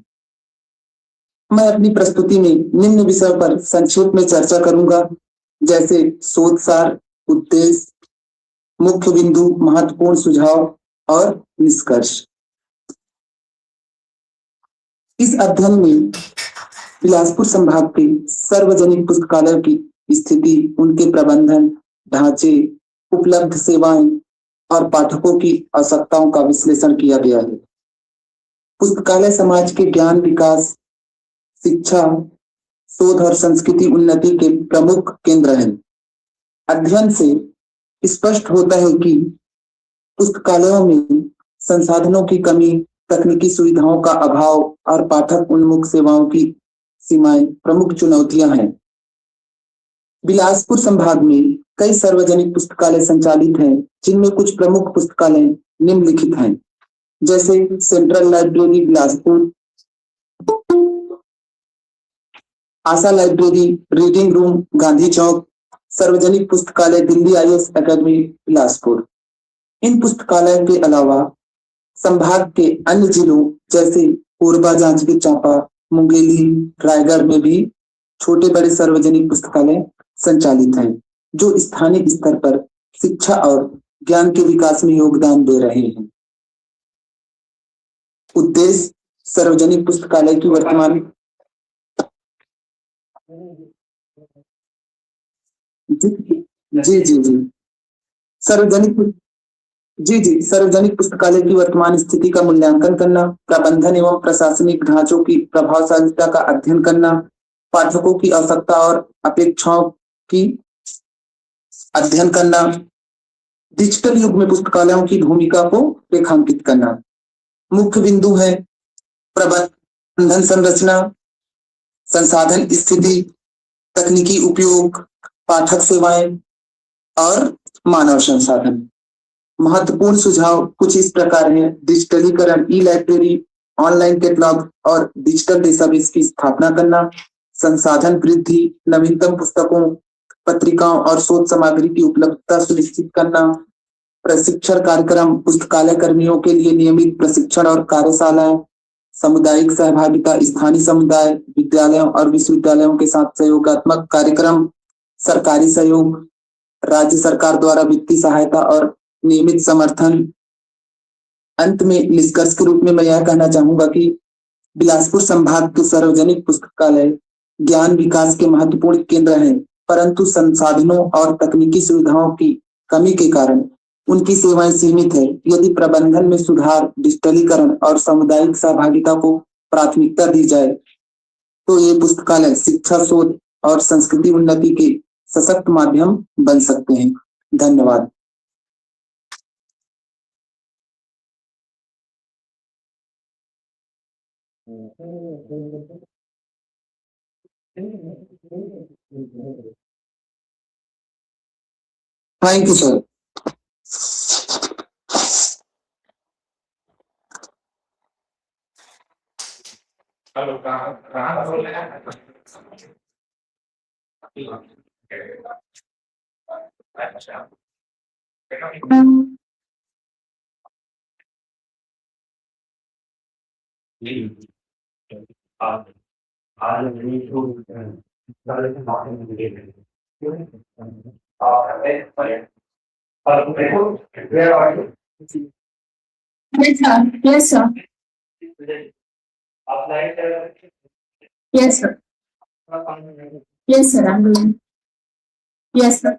मैं अपनी प्रस्तुति में निम्न विषय पर संक्षेप में चर्चा करूंगा जैसे शोध सार उद्देश्य मुख्य बिंदु महत्वपूर्ण सुझाव और निष्कर्ष इस अध्ययन में बिलासपुर संभाग के सार्वजनिक पुस्तकालयों की स्थिति उनके प्रबंधन ढांचे उपलब्ध सेवाएं और पाठकों की आवश्यकताओं का विश्लेषण किया गया है पुस्तकालय समाज के ज्ञान विकास शिक्षा शोध और संस्कृति उन्नति के प्रमुख केंद्र हैं अध्ययन से स्पष्ट होता है कि पुस्तकालयों में संसाधनों की कमी तकनीकी सुविधाओं का अभाव और पाठक उन्मुख सेवाओं की सीमाएं प्रमुख चुनौतियां हैं बिलासपुर संभाग में कई सार्वजनिक पुस्तकालय संचालित हैं जिनमें कुछ प्रमुख पुस्तकालय निम्नलिखित हैं जैसे सेंट्रल लाइब्रेरी बिलासपुर आशा लाइब्रेरी रीडिंग रूम गांधी चौक सार्वजनिक पुस्तकालय दिल्ली आईएएस अकेडमी बिलासपुर इन पुस्तकालयों के अलावा संभाग के अन्य जिलों जैसे कोरबा जांजगीर चांपा मुंगेली रायगढ़ में भी छोटे बड़े सार्वजनिक पुस्तकालय संचालित हैं जो स्थानीय स्तर पर शिक्षा और ज्ञान के विकास में योगदान दे रहे हैं उद्देश्य सार्वजनिक पुस्तकालय की वर्तमान जी जी जी सार्वजनिक पुस्तकालय की वर्तमान स्थिति का मूल्यांकन करना, प्रबंधन एवं प्रशासनिक ढांचों की प्रभावशीलता का अध्ययन करना, पाठकों की आवश्यकता और अपेक्षाओं की अध्ययन करना, डिजिटल युग में पुस्तकालयों की भूमिका को रेखांकित करना। मुख्य बिंदु है प्रबंधन संरचना, संसाधन स्थिति, तकनीकी उपयोग, पाठक सेवाएं और मानव संसाधन। महत्वपूर्ण सुझाव कुछ इस प्रकार हैं: डिजिटलीकरण, ई लाइब्रेरी, ऑनलाइन कैटलॉग और डिजिटल डेटाबेस की स्थापना करना, संसाधन वृद्धि, नवीनतम पुस्तकों, पत्रिकाओं और शोध सामग्री की उपलब्धता सुनिश्चित करना, प्रशिक्षण कार्यक्रम, पुस्तकालय कर्मियों के लिए नियमित प्रशिक्षण और कार्यशालाएं, सामुदायिक सहभागिता, स्थानीय समुदाय, विद्यालयों और विश्वविद्यालयों के साथ सहयोगात्मक कार्यक्रम, सरकारी सहयोग, राज्य सरकार द्वारा वित्तीय सहायता और नियमित समर्थन। अंत में निष्कर्ष के रूप में मैं यह कहना चाहूंगा कि बिलासपुर संभाग के सार्वजनिक पुस्तकालय ज्ञान विकास के महत्वपूर्ण केंद्र हैं, परंतु संसाधनों और तकनीकी सुविधाओं की कमी के कारण उनकी सेवाएं सीमित है। यदि प्रबंधन में सुधार, डिजिटलीकरण और सामुदायिक सहभागिता को प्राथमिकता दी जाए तो ये पुस्तकालय शिक्षा, शोध और संस्कृति उन्नति के सशक्त माध्यम बन सकते हैं। धन्यवाद। Thank you sir. हेलो, कहाँ बोल रहे हैं? अच्छा, Yes, sir. Yes, sir. Yes, sir. Yes, sir. I'm doing. Yes, sir.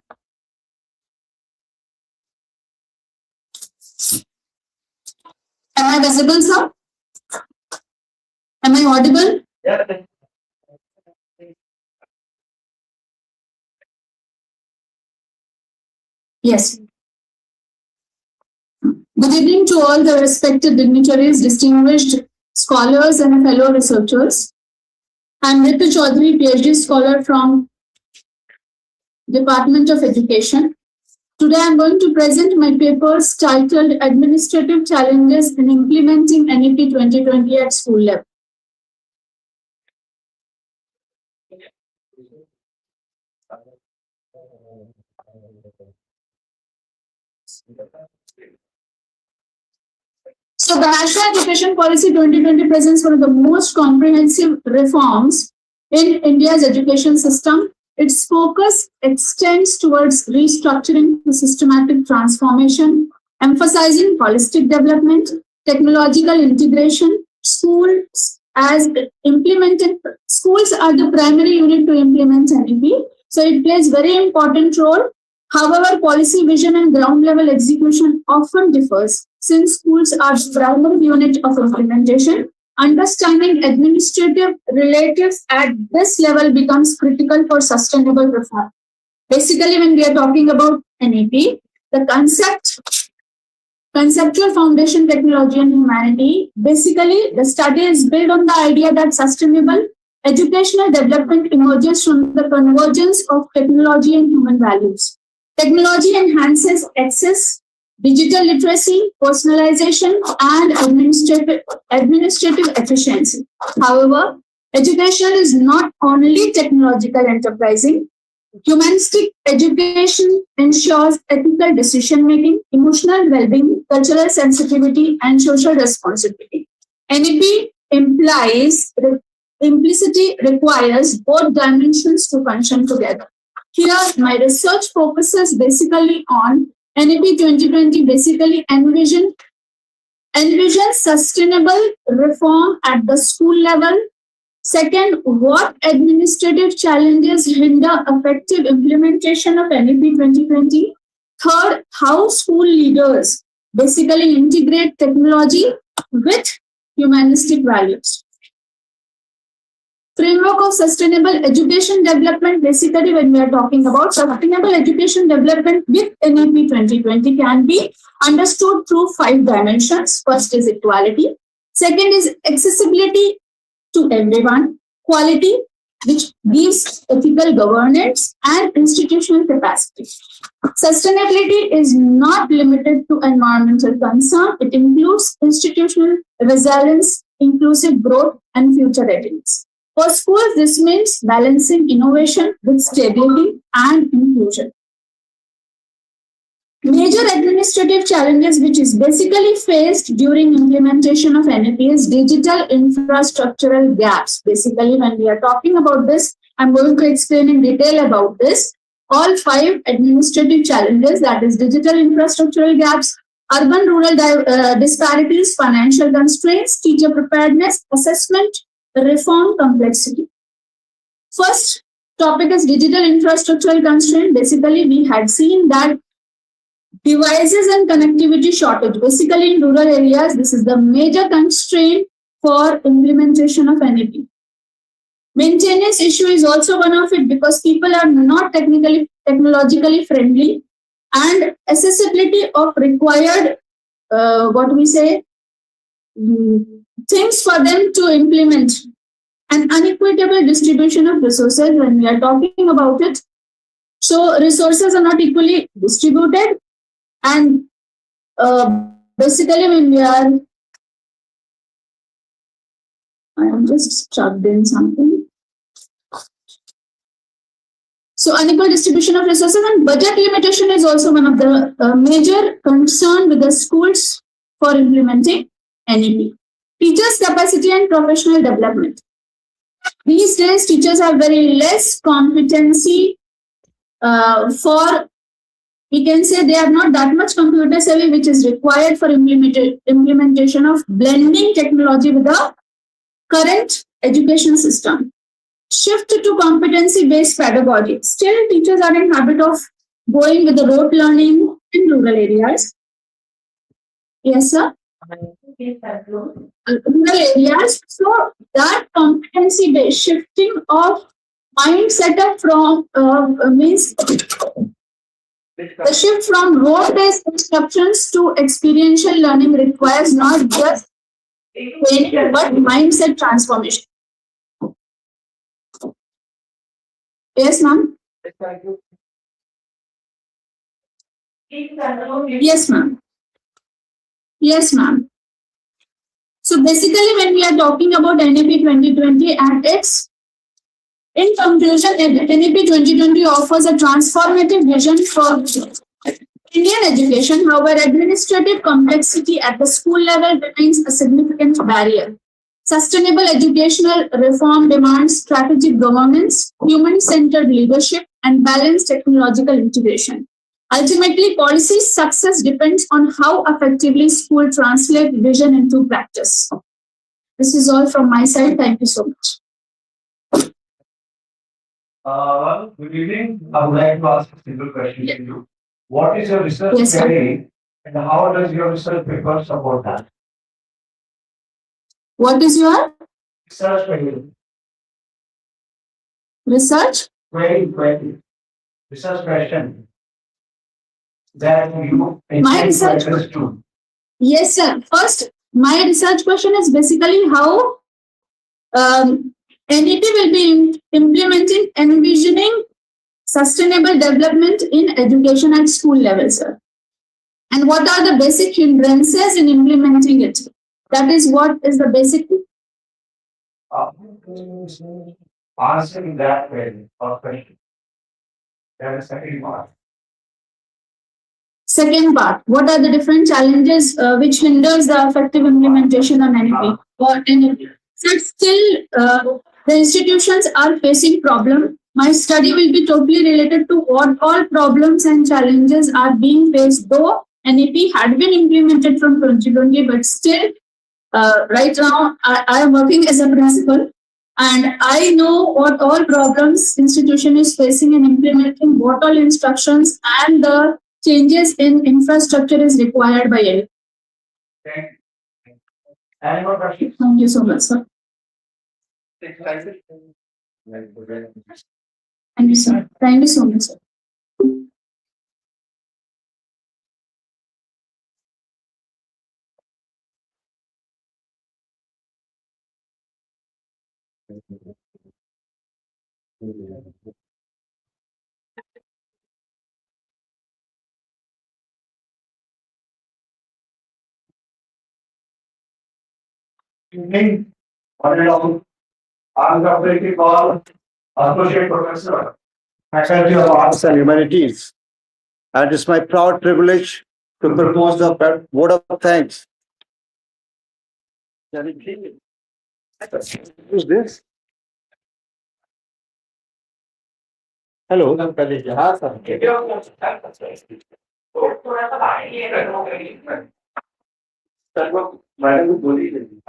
Am I visible, sir? Am I audible? Yes. Good evening to all the respected dignitaries, distinguished scholars, and fellow researchers. I'm Ritu Chaudhary, PhD scholar from Department of Education. Today I'm going to present my papers titled Administrative Challenges in Implementing NEP 2020 at School Level. So the National Education Policy 2020 presents one of the most comprehensive reforms in India's education system. Its focus extends towards restructuring the systematic transformation, emphasizing holistic development, technological integration. Schools are the primary unit to implement NEP. So it plays very important role. However, policy vision and ground level execution often differs. Since schools are the primary unit of implementation, understanding administrative relatives at this level becomes critical for sustainable reform. Basically, when we are talking about NEP, the conceptual foundation, technology and humanity, basically the study is built on the idea that sustainable educational development emerges from the convergence of technology and human values. Technology enhances access, digital literacy, personalization, and administrative efficiency. However, education is not only technological enterprising. Humanistic education ensures ethical decision-making, emotional well-being, cultural sensitivity, and social responsibility. NEP implicitly requires both dimensions to function together. Here, my research focuses basically on NEP 2020 basically envision sustainable reform at the school level, Second, what administrative challenges hinder effective implementation of NEP 2020? Third, how school leaders basically integrate technology with humanistic values. Framework of sustainable education development. Basically, when we are talking about sustainable education development with NEP 2020 can be understood through 5 dimensions. First is equality. Second is accessibility to everyone. Quality, which gives ethical governance and institutional capacity. Sustainability is not limited to environmental concern. It includes institutional resilience, inclusive growth, and future readiness. For schools, this means balancing innovation with stability and inclusion. Major administrative challenges which is basically faced during implementation of NEP is digital infrastructural gaps. Basically, when we are talking about this, I'm going to explain in detail about this. All 5 administrative challenges, that is digital infrastructural gaps, urban-rural disparities, financial constraints, teacher preparedness, assessment, reform complexity. First topic is digital infrastructural constraint. Basically, we had seen that devices and connectivity shortage. Basically, in rural areas, this is the major constraint for implementation of NEP. Maintenance issue is also one of it because people are not technologically friendly, and accessibility of required things for them to implement, and unequitable distribution of resources when we are talking about it. So resources are not equally distributed, and basically when we are, I am just struck in something. So unequal distribution of resources and budget limitation is also one of the major concern with the schools for implementing NEP. Teachers' capacity and professional development. These days, teachers have very less competency for, we can say they are not that much computer savvy, which is required for implementation of blending technology with the current education system. Shift to competency-based pedagogy. Still, teachers are in habit of going with the rote learning in rural areas. Yes, sir. Rural areas. So that competency-based shifting of mindset up from means the shift from rote-based instructions to experiential learning requires not just training but mindset transformation. Yes, ma'am. Yes, ma'am. Yes, ma'am. So basically, when we are talking about NEP 2020 and its, in conclusion, NEP 2020 offers a transformative vision for Indian education. However, administrative complexity at the school level remains a significant barrier. Sustainable educational reform demands strategic governance, human-centered leadership, and balanced technological integration. Ultimately, policy success depends on how effectively schools translate vision into practice. This is all from my side. Thank you so much. Good evening. I would like to ask a simple question to you. What is your research query and how does your research paper support that? What is your Research query. research? Query. Research question. That you My research to. Yes, sir. First, my research question is basically how NEP will be implementing, envisioning sustainable development in education at school level, sir. And what are the basic hindrances in implementing it? That is what is the basic. Answering that query or question. That is second part. Second part, what are the different challenges which hinders the effective implementation of NEP or NEP? So still, the institutions are facing problem. My study will be totally related to what all problems and challenges are being faced, though NEP had been implemented from 2020, but still, right now, I am working as a principal. And I know what all problems institution is facing in implementing what all instructions and the changes in infrastructure is required by it. Thank you so much, sir. Thank you, sir. Thank you so much, sir. Evening, one and all. I'm the principal, associate professor, faculty of arts and humanities. And it's my proud privilege to propose the vote of thanks. Who's this? Hello.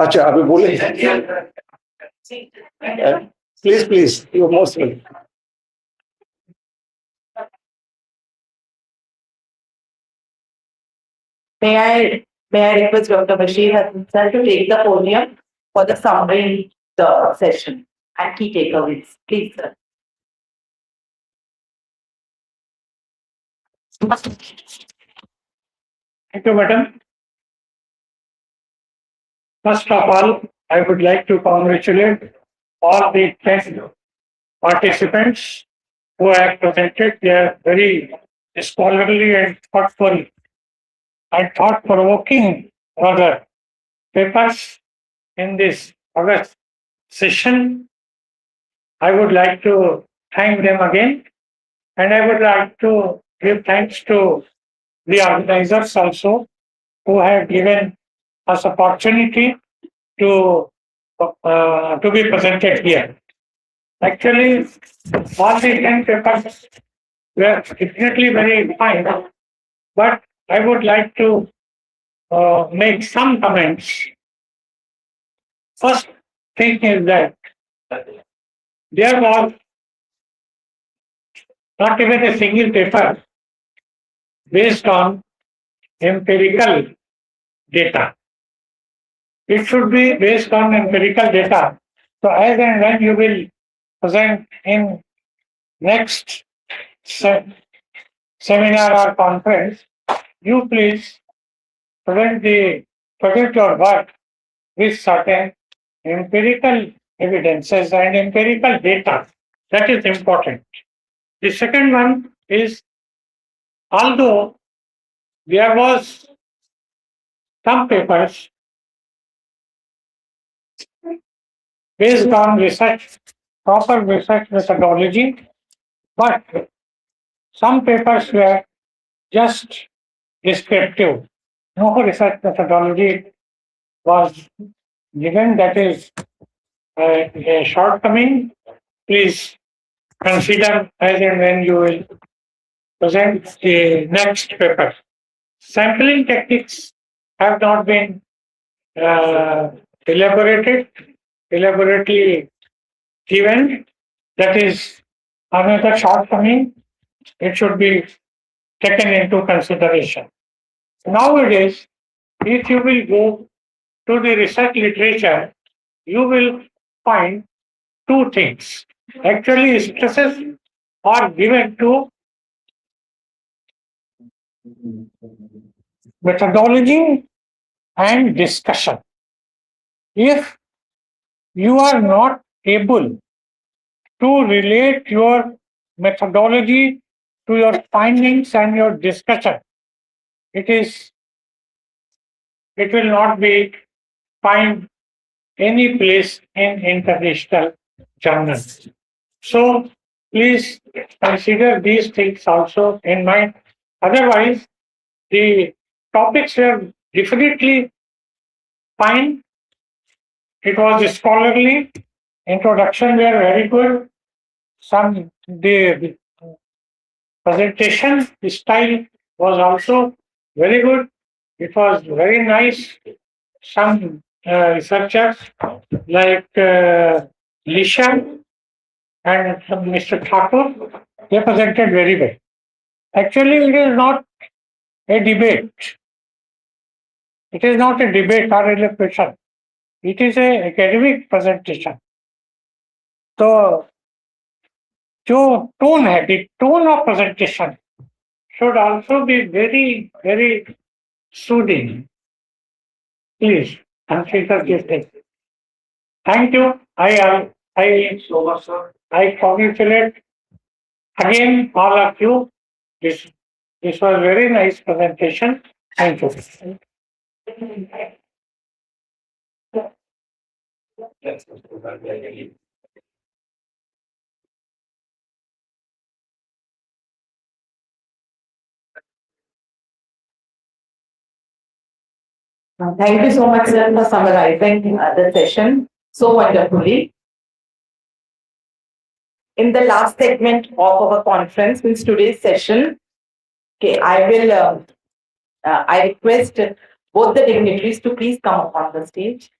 अच्छा अभी बोले please please you most May I request Dr. Bashir Hassan sir to take the podium for the summary the session and key takeaways. Please, sir. Thank you, madam. First of all, I would like to congratulate all the 10 participants who have presented their very scholarly and thoughtful and thought-provoking rather papers in this August session. I would like to thank them again, and I would like to give thanks to the organizers also who have given us opportunity to be presented here. Actually, all the 10 papers were definitely very fine, but I would like to make some comments. First thing is that there was not even a single paper based on empirical data. It should be based on empirical data. So as and when you will present in next seminar or conference, you please present your work with certain empirical evidences and empirical data. That is important. The second one is, although there was some papers based on research, proper research methodology, but some papers were just descriptive. No research methodology was given. That is a shortcoming. Please consider as and when you will present the next paper. Sampling techniques have not been elaborately given. That is another shortcoming. It should be taken into consideration. Nowadays, if you will go to the research literature, you will find two things. Actually, stresses are given to methodology and discussion. If you are not able to relate your methodology to your findings and your discussion, it will not be find any place in international journals. So please consider these things also in mind. Otherwise, the topics were definitely fine. It was scholarly. Introduction were very good. The presentation style was also very good. It was very nice. Some researchers like Lishan and Mr. Thakur, they presented very well. Actually, it is not a debate. It is not a debate or a question. It is a academic presentation. So, जो tone है, the tone of presentation should also be very, very soothing. Please consider this thing. Thank you. I congratulate again all of you. This was very nice presentation. Thank you. Thank you so much, sir, for summarizing the session so wonderfully. In the last segment of our conference, in today's session, okay, I request both the dignitaries to please come up on the stage.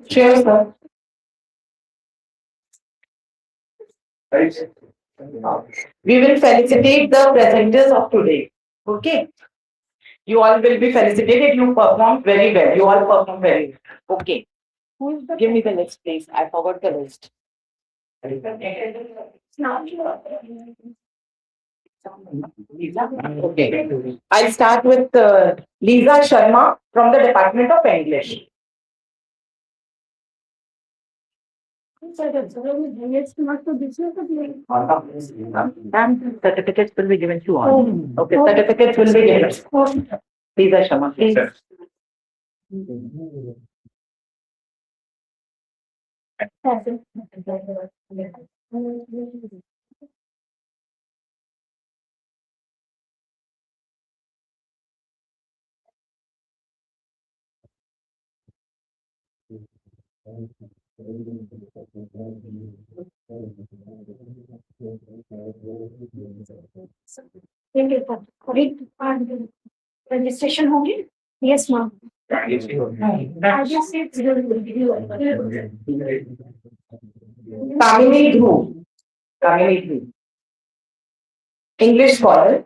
Sure, sir. We will felicitate the presenters of today. Okay. You all will be felicitated. You performed very well. You all performed very well. Okay. Give me the list, please. I forgot the list. Okay. I'll start with Lisa Sharma from the Department of English. Certificates will be given to all. Okay, certificates will be given. Lisa Sharma, please. Registration होंगे yes ma'am Kamini Dhruv. English scholar,